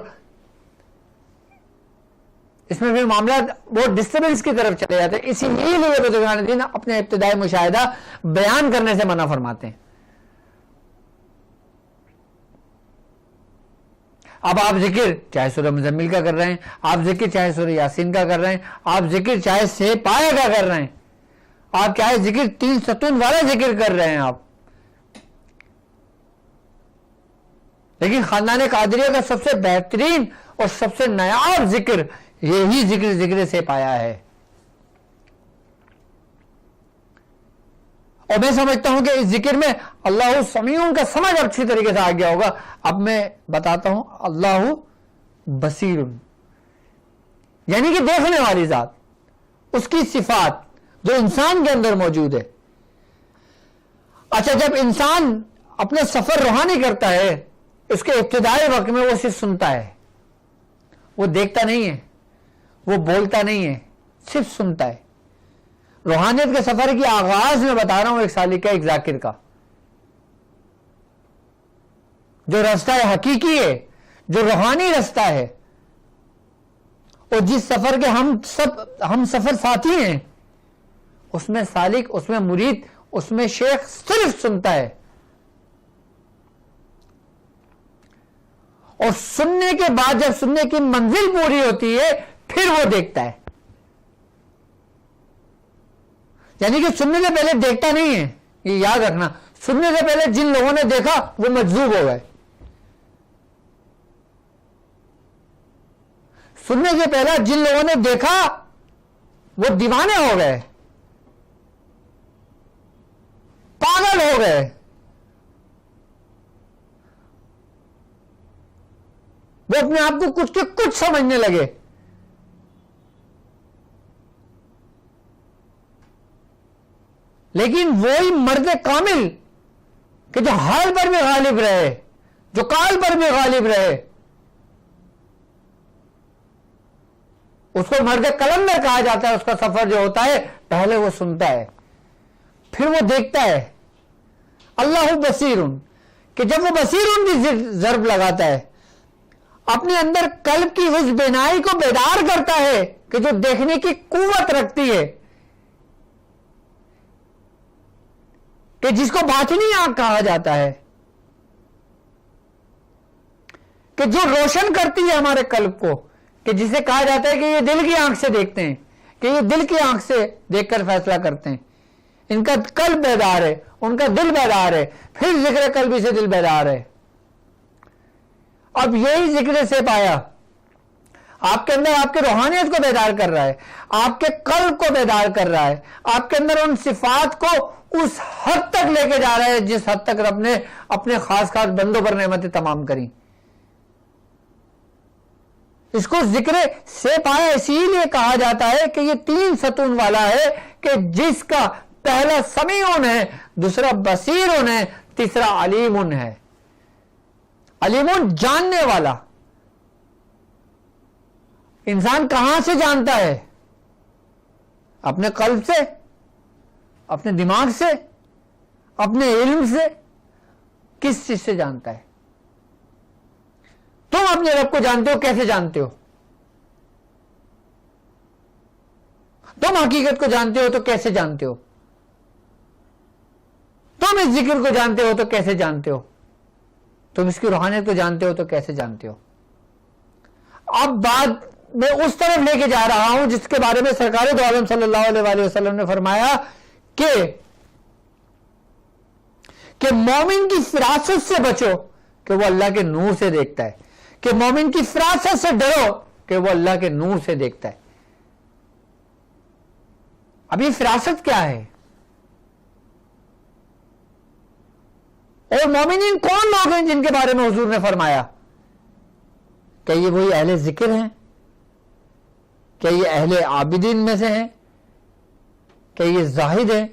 اس میں پھر معاملات وہ ڈسٹربنس کی طرف چلے جاتے ہیں۔ اسی لیے بزرگان دین اپنے ابتدائی مشاہدہ بیان کرنے سے منع فرماتے ہیں۔ اب آپ ذکر چاہے سورہ مزمل کا کر رہے ہیں، آپ ذکر چاہے سورہ یاسین کا کر رہے ہیں، آپ ذکر چاہے سے پائے کا کر رہے ہیں، آپ چاہے ذکر 3 ستون والا ذکر کر رہے ہیں آپ، لیکن خاندان قادریہ کا سب سے بہترین اور سب سے نایاب ذکر یہی ذکر سے پایا ہے۔ اور میں سمجھتا ہوں کہ اس ذکر میں اللہ سمیعون کا سمجھ اچھی طریقے سے آ گیا ہوگا۔ اب میں بتاتا ہوں، اللہ بصیر، یعنی کہ دیکھنے والی ذات، اس کی صفات جو انسان کے اندر موجود ہے۔ اچھا، جب انسان اپنا سفر روحانی کرتا ہے، اس کے ابتدائی وقت میں وہ صرف سنتا ہے، وہ دیکھتا نہیں ہے، وہ بولتا نہیں ہے، صرف سنتا ہے۔ روحانیت کے سفر کی آغاز میں بتا رہا ہوں ایک سالک کا، ایک ذاکر کا، جو راستہ حقیقی ہے، جو روحانی رستہ ہے، اور جس سفر کے ہم سفر ساتھی ہیں، اس میں سالک، اس میں مرید، اس میں شیخ صرف سنتا ہے، اور سننے کے بعد جب سننے کی منزل پوری ہوتی ہے پھر وہ دیکھتا ہے۔ یعنی کہ سننے سے پہلے دیکھتا نہیں ہے، یہ یاد رکھنا، سننے سے پہلے جن لوگوں نے دیکھا وہ مجذوب ہو گئے، سننے سے پہلے جن لوگوں نے دیکھا وہ دیوانے ہو گئے، پاگل ہو گئے، وہ اپنے آپ کو کچھ کے کچھ سمجھنے لگے۔ لیکن وہی مرد کامل کہ جو حال پر بھی غالب رہے، جو کال پر بھی غالب رہے، اس کو مرد کلندر کہا جاتا ہے۔ اس کا سفر جو ہوتا ہے پہلے وہ سنتا ہے، پھر وہ دیکھتا ہے۔ اللہ بصیرن، کہ جب وہ بصیرن بھی ضرب لگاتا ہے، اپنے اندر قلب کی اس بینائی کو بیدار کرتا ہے کہ جو دیکھنے کی قوت رکھتی ہے، کہ جس کو باطنی آنکھ کہا جاتا ہے، کہ جو روشن کرتی ہے ہمارے قلب کو، کہ جسے کہا جاتا ہے کہ یہ دل کی آنکھ سے دیکھتے ہیں، کہ یہ دل کی آنکھ سے دیکھ کر فیصلہ کرتے ہیں، ان کا قلب بیدار ہے، ان کا دل بیدار ہے، پھر ذکر قلبی سے دل بیدار ہے۔ اب یہی ذکر سے پایا آپ کے اندر آپ کے روحانیت کو بیدار کر رہا ہے، آپ کے قلب کو بیدار کر رہا ہے، آپ کے اندر ان صفات کو اس حد تک لے کے جا رہا ہے جس حد تک رب نے اپنے خاص خاص بندوں پر نعمتیں تمام کریں۔ اس کو ذکر سے پایا اسی لیے کہا جاتا ہے کہ یہ 3 ستون والا ہے، کہ جس کا پہلا سمیعون ہے، دوسرا بصیرون ہے، تیسرا علیمون ہے۔ علیمون جاننے والا، انسان کہاں سے جانتا ہے؟ اپنے قلب سے، اپنے دماغ سے، اپنے علم سے، کس چیز سے جانتا ہے؟ تم اپنے رب کو جانتے ہو، کیسے جانتے ہو؟ تم حقیقت کو جانتے ہو تو کیسے جانتے ہو؟ تم اس ذکر کو جانتے ہو تو کیسے جانتے ہو؟ تم اس کی روحانیت کو جانتے ہو تو کیسے جانتے ہو؟ اب بات میں اس طرف لے کے جا رہا ہوں جس کے بارے میں سرکار دو عالم صلی اللہ علیہ وآلہ وسلم نے فرمایا کہ مومن کی فراست سے بچو کہ وہ اللہ کے نور سے دیکھتا ہے، کہ مومن کی فراست سے ڈرو کہ وہ اللہ کے نور سے دیکھتا ہے۔ اب یہ فراست کیا ہے؟ اور مومنین کون لوگ ہیں جن کے بارے میں حضور نے فرمایا کہ یہ وہی اہل ذکر ہیں کیا یہ اہل عابدین میں سے ہیں؟ کیا یہ زاہد ہیں؟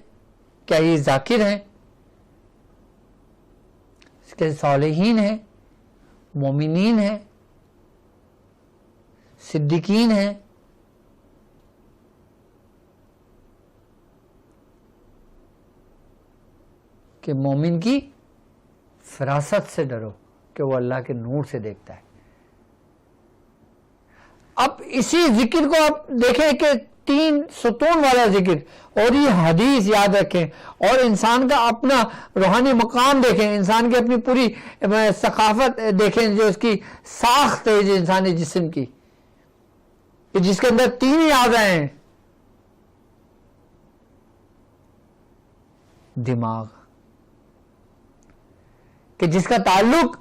کیا یہ ذاکر ہیں؟ کیا صالحین ہیں؟ مومنین ہیں؟ صدیقین ہیں؟ کہ مومن کی فراست سے ڈرو کہ وہ اللہ کے نور سے دیکھتا ہے۔ اب اسی ذکر کو آپ دیکھیں کہ 3 ستون والا ذکر، اور یہ حدیث یاد رکھیں، اور انسان کا اپنا روحانی مقام دیکھیں، انسان کی اپنی پوری ثقافت دیکھیں، جو اس کی ساخت ہے جو انسانی جسم کی، جس کے اندر 3 ہی آ گئے ہیں: دماغ، کہ جس کا تعلق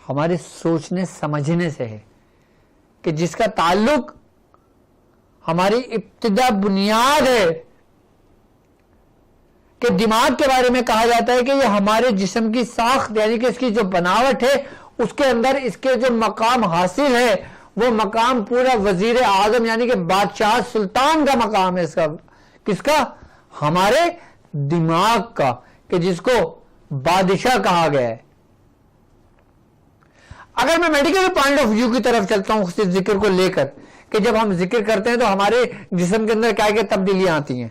ہمارے سوچنے سمجھنے سے ہے، کہ جس کا تعلق ہماری ابتدا بنیاد ہے، کہ دماغ کے بارے میں کہا جاتا ہے کہ یہ ہمارے جسم کی ساخت، یعنی کہ اس کی جو بناوٹ ہے، اس کے اندر اس کے جو مقام حاصل ہے، وہ مقام پورا وزیر اعظم یعنی کہ بادشاہ سلطان کا مقام ہے۔ اس کا کس کا؟ ہمارے دماغ کا، کہ جس کو بادشاہ کہا گیا ہے۔ اگر میں میڈیکل پوائنٹ آف ویو کی طرف چلتا ہوں اس ذکر کو لے کر، کہ جب ہم ذکر کرتے ہیں تو ہمارے جسم کے اندر کیا تبدیلیاں آتی ہیں،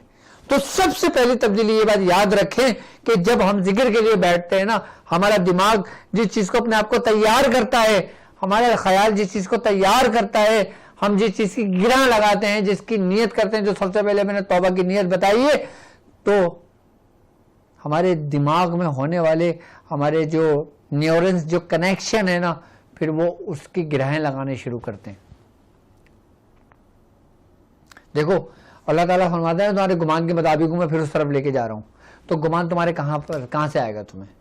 تو سب سے پہلی تبدیلی یہ بات یاد رکھیں کہ جب ہم ذکر کے لیے بیٹھتے ہیں نا، ہمارا دماغ جس چیز کو اپنے آپ کو تیار کرتا ہے، ہمارا خیال جس چیز کو تیار کرتا ہے، ہم جس چیز کی گرہ لگاتے ہیں، جس کی نیت کرتے ہیں، جو سب سے پہلے میں نے توبہ کی نیت بتائی ہے، تو ہمارے دماغ میں ہونے والے ہمارے جو نیورنز جو کنیکشن ہے نا، پھر وہ اس کی گرہیں لگانے شروع کرتے ہیں۔ دیکھو اللہ تعالیٰ فرماتا ہے تمہارے گمان کے مطابق میں پھر اس طرف لے کے جا رہا ہوں، تو گمان تمہارے کہاں سے آئے گا تمہیں؟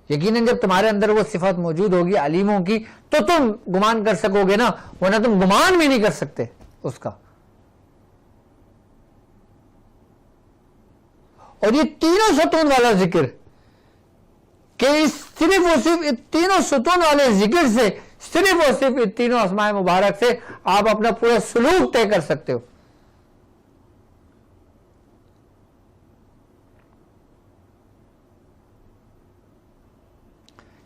یقیناً جب تمہارے اندر وہ صفات موجود ہوگی علیموں کی، تو تم گمان کر سکو گے نا، ورنہ تم گمان بھی نہیں کر سکتے اس کا۔ اور یہ 3 ستون والا ذکر، کہ صرف اور صرف 3 ستون والے ذکر سے، صرف اور صرف 3 اسماء مبارک سے آپ اپنا پورا سلوک طے کر سکتے ہو۔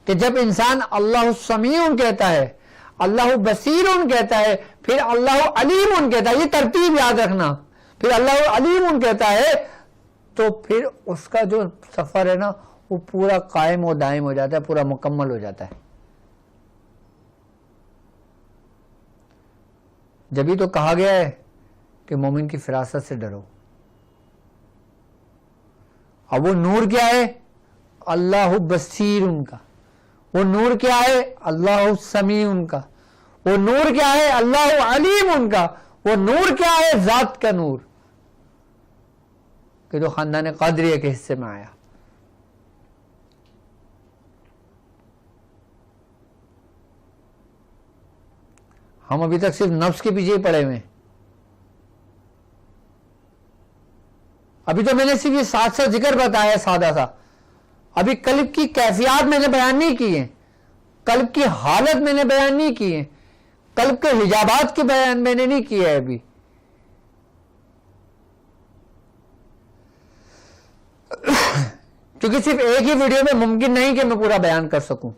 کہ جب انسان اللہ سمیع کہتا ہے، اللہ بصیر کہتا ہے، پھر اللہ علیم کہتا ہے، یہ ترتیب یاد رکھنا، پھر اللہ علیم کہتا ہے، تو پھر اس کا جو سفر ہے نا وہ پورا قائم و دائم ہو جاتا ہے، پورا مکمل ہو جاتا ہے۔ جبھی تو کہا گیا ہے کہ مومن کی فراست سے ڈرو۔ اب وہ نور کیا ہے؟ اللہ بصیر ان کا۔ وہ نور کیا ہے؟ اللہ سمیع ان کا۔ وہ نور کیا ہے؟ اللہ علیم ان کا۔ وہ نور کیا ہے؟ ذات کا نور، کہ جو خاندان قادریہ کے حصے میں آیا۔ ہم ابھی تک صرف نفس کے پیچھے ہی پڑے ہوئے ہیں۔ ابھی تو میں نے صرف یہ 7 ذکر بتایا سادہ سا، ابھی قلب کی کیفیات میں نے بیان نہیں کی ہے، قلب کی حالت میں نے بیان نہیں کی ہے، قلب کے حجابات کی بیان میں نے نہیں کیا ہے ابھی۔ کیونکہ صرف ایک ہی ویڈیو میں ممکن نہیں کہ میں پورا بیان کر سکوں۔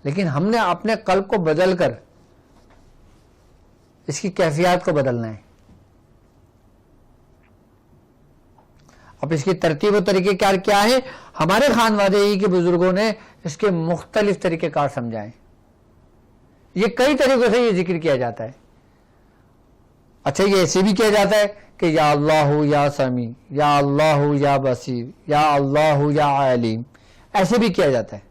لیکن ہم نے اپنے قلب کو بدل کر اس کی کیفیات کو بدلنا ہے۔ اب اس کی ترتیب و طریقے کار کیا ہے؟ ہمارے خانوادے ہی کے بزرگوں نے اس کے مختلف طریقے کار سمجھائے۔ یہ کئی طریقوں سے یہ ذکر کیا جاتا ہے۔ اچھا، یہ ایسے بھی کیا جاتا ہے کہ یا اللہ یا سمیع، یا اللہ یا بصیر، یا اللہ یا علیم، ایسے بھی کیا جاتا ہے۔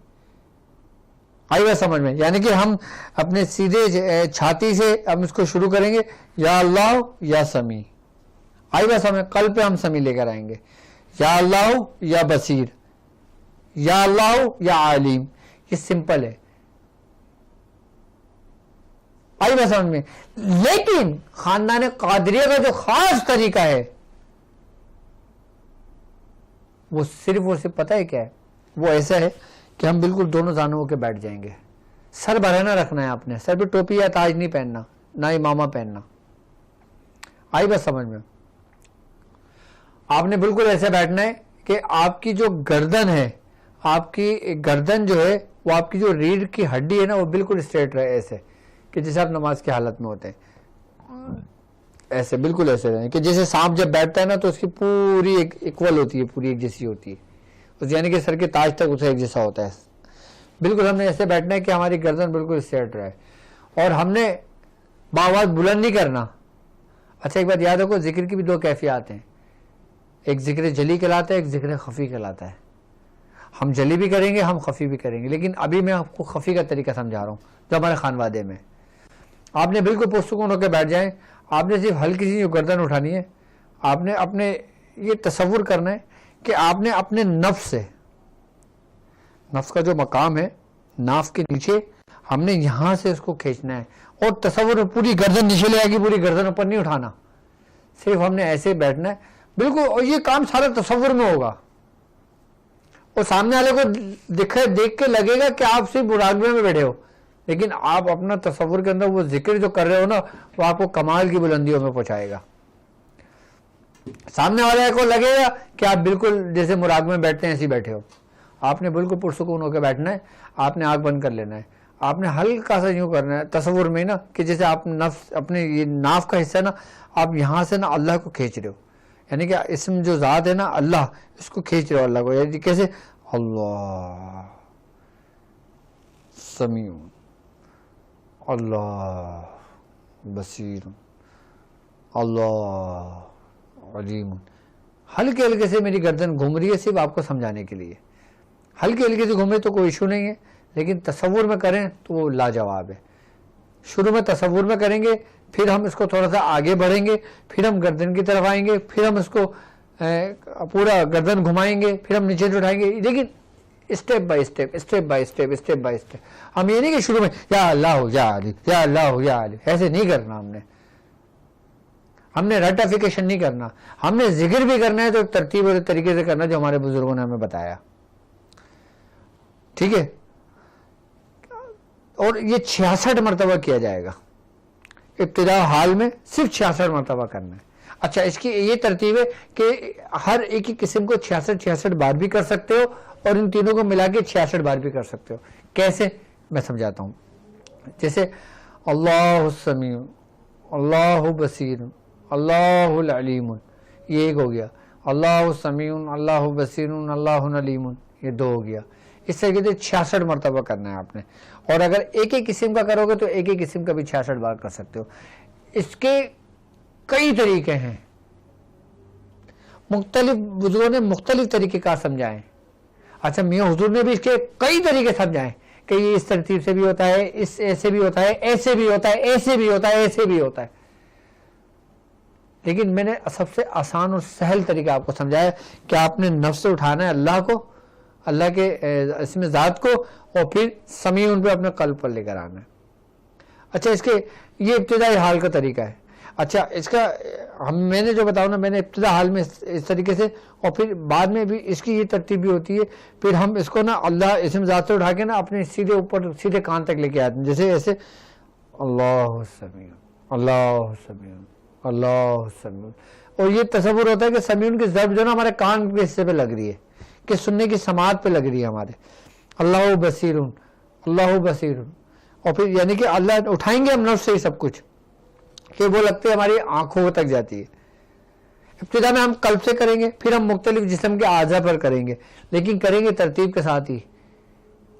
آئی بات سمجھ میں؟ یعنی کہ ہم اپنے سیدھے چھاتی سے ہم اس کو شروع کریں گے، یا اللہ یا سمیع۔ آئی بات سمجھ؟ قلب پہ ہم سمیع لے کر آئیں گے، یا اللہ یا بصیر، یا اللہ یا علیم۔ یہ سمپل ہے، آئی بات سمجھ میں؟ لیکن خاندان قادریہ کا جو خاص طریقہ ہے وہ صرف اور صرف پتہ ہے کیا ہے؟ وہ ایسا ہے کہ ہم بالکل دونوں زانوں کے بیٹھ جائیں گے. سر برہنہ رکھنا ہے آپ نے, سر پہ ٹوپی یا تاج نہیں پہننا, نہ امامہ پہننا. آئی بس سمجھ میں؟ آپ نے بالکل ایسے بیٹھنا ہے کہ آپ کی جو گردن ہے, آپ کی گردن جو ہے وہ آپ کی جو ریڑھ کی ہڈی ہے نا وہ بالکل اسٹریٹ رہے, ایسے کہ جیسے آپ نماز کی حالت میں ہوتے ہیں, ایسے بالکل ایسے رہیں کہ جیسے سانپ جب بیٹھتا ہے نا تو اس کی پوری ایکول ہوتی ہے, پوری ایک جیسی ہوتی ہے, اس یعنی کہ سر کے تاج تک اسے ایک جیسا ہوتا ہے. بالکل ہم نے ایسے بیٹھنا ہے کہ ہماری گردن بالکل اسٹریٹ رہے, اور ہم نے باواز بلند نہیں کرنا. اچھا ایک بات یاد رکھو, ذکر کی بھی دو کیفیات ہیں, ایک ذکر جلی کہلاتا ہے, ایک ذکر خفی کہلاتا ہے. ہم جلی بھی کریں گے, ہم خفی بھی کریں گے, لیکن ابھی میں آپ کو خفی کا طریقہ سمجھا رہا ہوں جو ہمارے خانوادے میں. آپ نے بالکل پرسکون ہو کے بیٹھ جائیں, آپ نے صرف ہلکی سی گردن اٹھانی ہے. آپ نے اپنے یہ تصور کرنا ہے کہ آپ نے اپنے نفس سے, نفس کا جو مقام ہے ناف کے نیچے, ہم نے یہاں سے اس کو کھینچنا ہے, اور تصور میں پوری گردن نیچے لے آئے گی, پوری گردن اوپر نہیں اٹھانا, صرف ہم نے ایسے بیٹھنا ہے بالکل. اور یہ کام سارا تصور میں ہوگا, اور سامنے والے کو دیکھ کے لگے گا کہ آپ صرف مراقبے میں بیٹھے ہو, لیکن آپ اپنا تصور کے اندر وہ ذکر جو کر رہے ہو نا وہ آپ کو کمال کی بلندیوں میں پہنچائے گا. سامنے والے کو لگے گا کہ آپ بالکل جیسے مراقبے میں بیٹھتے ہیں ایسے بیٹھے ہو. آپ نے بالکل پرسکون ہو کے بیٹھنا ہے, آپ نے آنکھ بند کر لینا ہے, آپ نے ہلکا سا یوں کرنا ہے تصور میں نا کہ جیسے آپ نفس اپنے یہ ناف کا حصہ نا آپ یہاں سے نا اللہ کو کھینچ رہے ہو, یعنی کہ اسم جو ذات ہے نا اللہ, اس کو کھینچ رہے ہو اللہ کو. یعنی کیسے؟ اللہ سمیع, اللہ بصیر, اللہ علیم. ہلکے ہلکے سے میری گردن گھوم رہی ہے صرف آپ کو سمجھانے کے لیے. ہلکے ہلکے سے گھومے تو کوئی ایشو نہیں ہے, لیکن تصور میں کریں تو وہ لاجواب ہے. شروع میں تصور میں کریں گے, پھر ہم اس کو تھوڑا سا آگے بڑھیں گے, پھر ہم گردن کی طرف آئیں گے, پھر ہم اس کو پورا گردن گھمائیں گے, پھر ہم نیچے اٹھائیں گے. لیکن step by step, step by step, step by step. ہم یہ نہیں کہ شروع میں یا اللہ ہو یا علی, یا اللہ ہو یا علی, ایسے نہیں کرنا. ہم نے رٹیفیکیشن نہیں کرنا. ہم نے ذکر بھی کرنا ہے تو ایک ترتیب اور طریقے سے کرنا جو ہمارے بزرگوں نے ہمیں بتایا. ٹھیک ہے؟ اور یہ 66 مرتبہ کیا جائے گا. ابتدا حال میں صرف 66 مرتبہ کرنا ہے. اچھا اس کی یہ ترتیب ہے کہ ہر ایک ہی قسم کو 66 بار بھی کر سکتے ہو, اور ان تینوں کو ملا کے 66 بار بھی کر سکتے ہو. کیسے؟ میں سمجھاتا ہوں. جیسے اللہ السمیع, اللہ بصیر, اللہ العلیم, یہ ایک ہو گیا. اللہ السمیع, اللہ بصیر, اللہ علیم, یہ 2 ہو گیا. اس طریقے سے 66 مرتبہ کرنا ہے آپ نے. اور اگر ایک ایک قسم کا کرو گے تو ایک ایک قسم کا بھی 66 بار کر سکتے ہو. اس کے کئی طریقے ہیں, مختلف بزرگوں نے مختلف طریقے کار سمجھائے. اچھا میاں حضور نے بھی اس کے کئی طریقے سمجھائے کہ یہ اس ترتیب سے بھی ہوتا ہے, اس ایسے بھی ہوتا ہے, ایسے بھی ہوتا ہے, ایسے بھی ہوتا ہے, ایسے بھی ہوتا ہے. لیکن میں نے سب سے آسان اور سہل طریقہ آپ کو سمجھایا کہ آپ نے نفس سے اٹھانا ہے اللہ کو, اللہ کے اسم ذات کو, اور پھر سمیع ان پہ اپنے قلب پر لے کر آنا ہے. اچھا اس کے یہ ابتدائی حال کا طریقہ ہے. اچھا اس کا میں نے جو بتاؤں نا, میں نے ابتدا حال میں اس طریقے سے, اور پھر بعد میں بھی اس کی یہ ترتیب بھی ہوتی ہے. پھر ہم اس کو نا اللہ اسم ذات سے اٹھا کے نا اپنے سیدھے اوپر سیدھے کان تک لے کے آتے ہیں. جیسے ایسے اللہ سمیع, اللہ سمیع, اللہ سمیع. اور یہ تصور ہوتا ہے کہ سمیع کی ضرب جو نا ہمارے کان کے حصے پہ لگ رہی ہے, کہ سننے کی سماعت پہ لگ رہی ہے ہمارے. اللہ بصیر, اللہ بصیر. اور پھر یعنی کہ اللہ اٹھائیں گے ہم نفس سے ہی سب کچھ, کہ وہ لگتے ہماری آنکھوں تک جاتی ہے. ابتدا میں ہم قلب سے کریں گے, پھر ہم مختلف جسم کے اعضاء پر کریں گے, لیکن کریں گے ترتیب کے ساتھ ہی.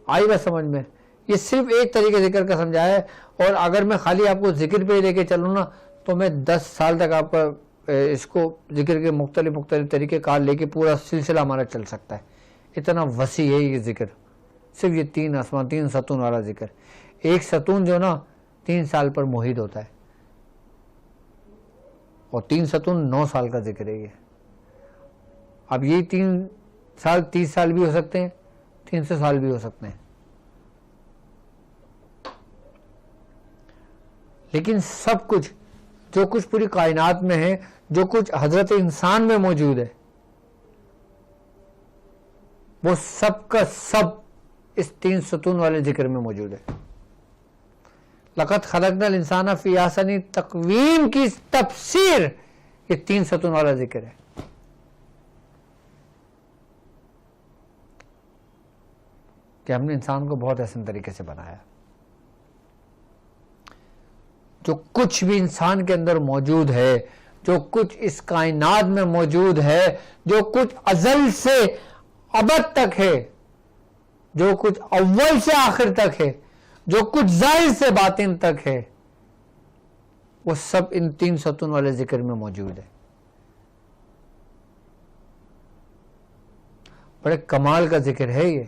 آئی بات سمجھ میں؟ یہ صرف ایک طریقے ذکر کا سمجھایا ہے. اور اگر میں خالی آپ کو ذکر پہ لے کے چلوں نا تو میں 10 سال تک آپ کا اس کو ذکر کے مختلف طریقے کار لے کے پورا سلسلہ ہمارا چل سکتا ہے. اتنا وسیع ہے یہ ذکر. صرف یہ 3 آسمان 3 ستون والا ذکر. ایک ستون جو نا 3 سال پر محیط ہوتا ہے, اور 3 ستون 9 سال کا ذکر ہے یہ. اب یہ 3 سال 30 سال بھی ہو سکتے ہیں, 300 سال بھی ہو سکتے ہیں. لیکن سب کچھ جو کچھ پوری کائنات میں ہے, جو کچھ حضرت انسان میں موجود ہے, وہ سب کا سب اس 3 ستون والے ذکر میں موجود ہے۔ لقد خلقنا الانسان فی احسن تقویم کی تفسیر یہ 3 ستون والا ذکر ہے۔ کہ ہم نے انسان کو بہت احسن طریقے سے بنایا۔ جو کچھ بھی انسان کے اندر موجود ہے، جو کچھ اس کائنات میں موجود ہے، جو کچھ ازل سے ابد تک ہے، جو کچھ اول سے آخر تک ہے، جو کچھ ظاہر سے باطن تک ہے، وہ سب ان 3 ستون والے ذکر میں موجود ہے۔ بڑے کمال کا ذکر ہے یہ،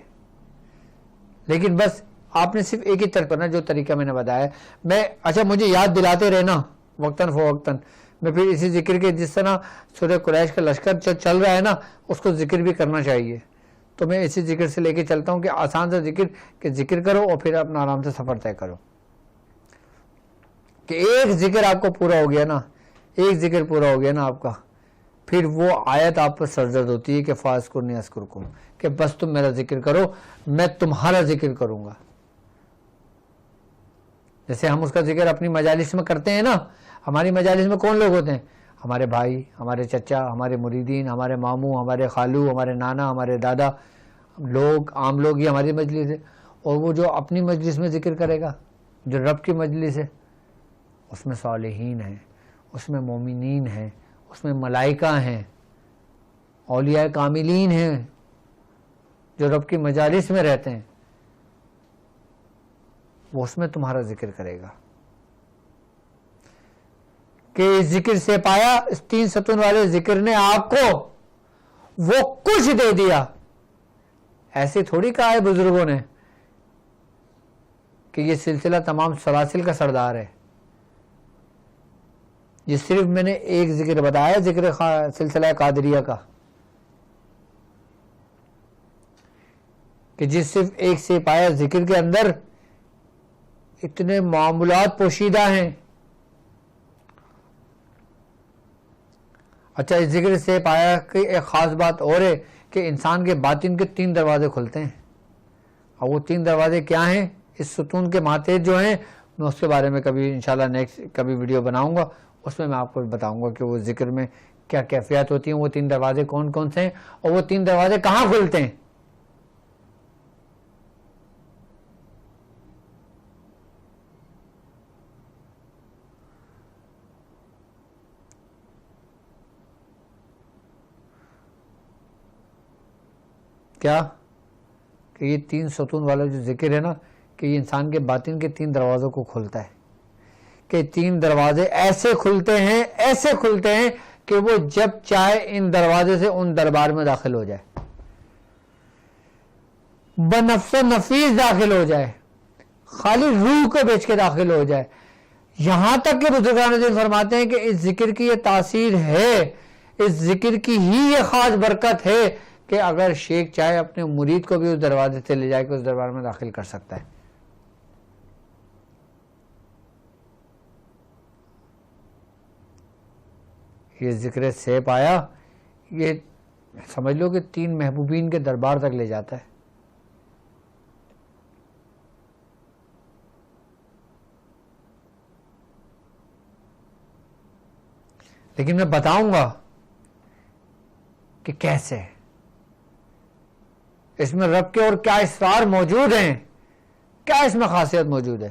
لیکن بس آپ نے صرف ایک ہی طرح کرنا، جو طریقہ میں نے بتایا میں اچھا مجھے یاد دلاتے رہنا وقتاً فوقتاً، میں پھر اسی ذکر کے جس طرح سورہ قریش کا لشکر جو چل رہا ہے نا اس کو ذکر بھی کرنا چاہیے، تو میں اسی ذکر سے لے کے چلتا ہوں کہ آسان سے ذکر کہ ذکر کرو اور پھر اپنا آرام سے سفر طے کرو، کہ ایک ذکر آپ کو پورا ہو گیا نا، ایک ذکر پورا ہو گیا نا آپ کا، پھر وہ آیت آپ پر سرزد ہوتی ہے کہ فاذکرنی اذکرکم، کہ بس تم میرا ذکر کرو میں تمہارا ذکر کروں گا۔ جیسے ہم اس کا ذکر اپنی مجالس میں کرتے ہیں نا، ہماری مجالس میں کون لوگ ہوتے ہیں؟ ہمارے بھائی، ہمارے چچا، ہمارے مریدین، ہمارے ماموں، ہمارے خالو، ہمارے نانا، ہمارے دادا، لوگ عام لوگ، یہ ہماری مجلس ہے۔ اور وہ جو اپنی مجلس میں ذکر کرے گا، جو رب کی مجلس ہے، اس میں صالحین ہیں، اس میں مومنین ہیں، اس میں ملائکہ ہیں، اولیاء کاملین ہیں، جو رب کی مجالس میں رہتے ہیں، وہ اس میں تمہارا ذکر کرے گا۔ کہ اس ذکر سے پایا، اس 3 ستون والے ذکر نے آپ کو وہ کچھ دے دیا۔ ایسے تھوڑی کہا ہے بزرگوں نے کہ یہ سلسلہ تمام سلاسل کا سردار ہے، یہ صرف میں نے ایک ذکر بتایا، ذکر سلسلہ قادریہ کا، کہ جس صرف ایک سے پایا ذکر کے اندر اتنے معاملات پوشیدہ ہیں۔ اچھا، اس ذکر سے پایا کہ ایک خاص بات اور ہے کہ انسان کے باطن کے 3 دروازے کھلتے ہیں، اور وہ 3 دروازے کیا ہیں؟ اس ستون کے ماتحت جو ہیں، میں اس کے بارے میں کبھی انشاءاللہ نیکسٹ کبھی ویڈیو بناؤں گا، اس میں آپ کو بتاؤں گا کہ وہ ذکر میں کیا کیفیات ہوتی ہیں، وہ 3 دروازے کون کون سے ہیں، اور وہ 3 دروازے کہاں کھلتے ہیں۔ کیا کہ یہ 3 ستون والا جو ذکر ہے نا، کہ یہ انسان کے باطن کے 3 دروازوں کو کھولتا ہے، کہ 3 دروازے ایسے کھلتے ہیں کہ وہ جب چاہے ان دروازے سے ان دربار میں داخل ہو جائے، بنفس و نفیس داخل ہو جائے، خالی روح کو بیچ کے داخل ہو جائے۔ یہاں تک کہ بزرگان دین فرماتے ہیں کہ اس ذکر کی یہ تاثیر ہے، اس ذکر کی ہی یہ خاص برکت ہے کہ اگر شیخ چاہے اپنے مرید کو بھی اس دروازے سے لے جائے کہ اس دربار میں داخل کر سکتا ہے۔ یہ ذکر سیب آیا، یہ سمجھ لو کہ 3 محبوبین کے دربار تک لے جاتا ہے۔ لیکن میں بتاؤں گا کہ کیسے، اس میں رب کے اور کیا اسرار موجود ہیں، کیا اس میں خاصیت موجود ہے۔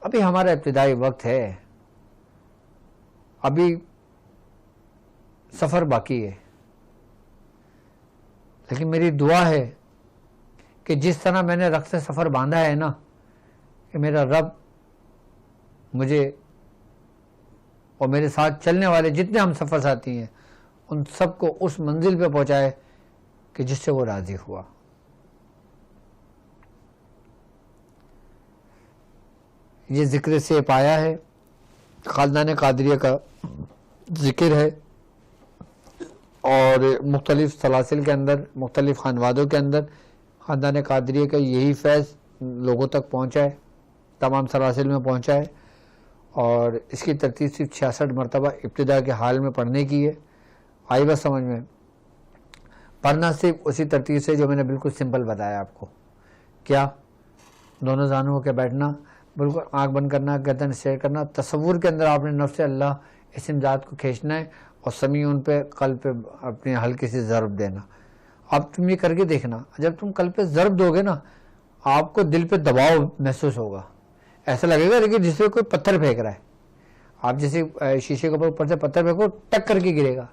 ابھی ہمارا ابتدائی وقت ہے، ابھی سفر باقی ہے، لیکن میری دعا ہے کہ جس طرح میں نے رخت سفر باندھا ہے نا، کہ میرا رب مجھے اور میرے ساتھ چلنے والے جتنے ہم سفر ساتھی ہیں ان سب کو اس منزل پہ پہنچائے کہ جس سے وہ راضی ہوا۔ یہ ذکر سے پایا ہے، خاندان قادریہ کا ذکر ہے، اور مختلف سلاسل کے اندر، مختلف خانوادوں کے اندر خاندان قادریہ کا یہی فیض لوگوں تک پہنچا ہے، تمام سلاسل میں پہنچا ہے، اور اس کی ترتیب صرف 66 مرتبہ ابتدا کے حال میں پڑھنے کی ہے۔ آئی بس سمجھ میں؟ پڑھنا صرف اسی ترتیب سے جو میں نے بالکل سمپل بتایا آپ کو. کیا؟ دونوں زانوں کے بیٹھنا، بالکل آنکھ بند کرنا، گردن اسٹریٹ کرنا، تصور کے اندر آپ نے نفس اللہ اسم ذات کو کھینچنا ہے اور سمیع پہ قلب پہ اپنی ہلکی سی ضرب دینا. اب تم یہ کر کے دیکھنا، جب تم قلب پہ ضرب دو گے نا آپ کو دل پہ دباؤ محسوس ہوگا، ایسا لگے گا لیکن جس سے کوئی پتھر پھینک رہا ہے. آپ جیسے شیشے کے اوپر سے پتھر پھینکو ٹک کر کے گرے گا.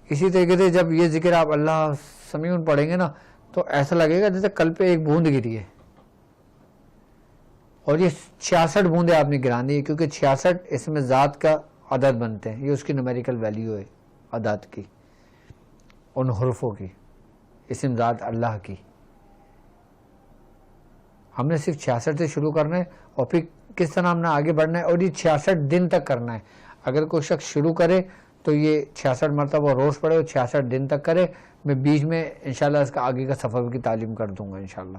اسی طریقے سے جب یہ ذکر آپ اللہ سمیع پڑھیں گے نا تو ایسا لگے گا جیسے قلب پہ ایک بوند گری ہے. اور یہ 66 بوندیں آپ نے گرانی ہے، کیونکہ 66 اس میں ذات کا عدد بنتے ہیں، یہ اس کی نومیریکل ویلیو ہے عدد کی، ان حرفوں کی، اسم ذات اللہ کی. ہم نے صرف 66 سے شروع کرنا ہے اور پھر کس طرح ہم نے آگے بڑھنا ہے، اور یہ 66 دن تک کرنا ہے. اگر کوئی شخص شروع کرے تو یہ 66 مرتبہ روز پڑھے اور 66 دن تک کرے. میں بیچ میں انشاءاللہ اس کا آگے کا سفر کی تعلیم کر دوں گا انشاءاللہ.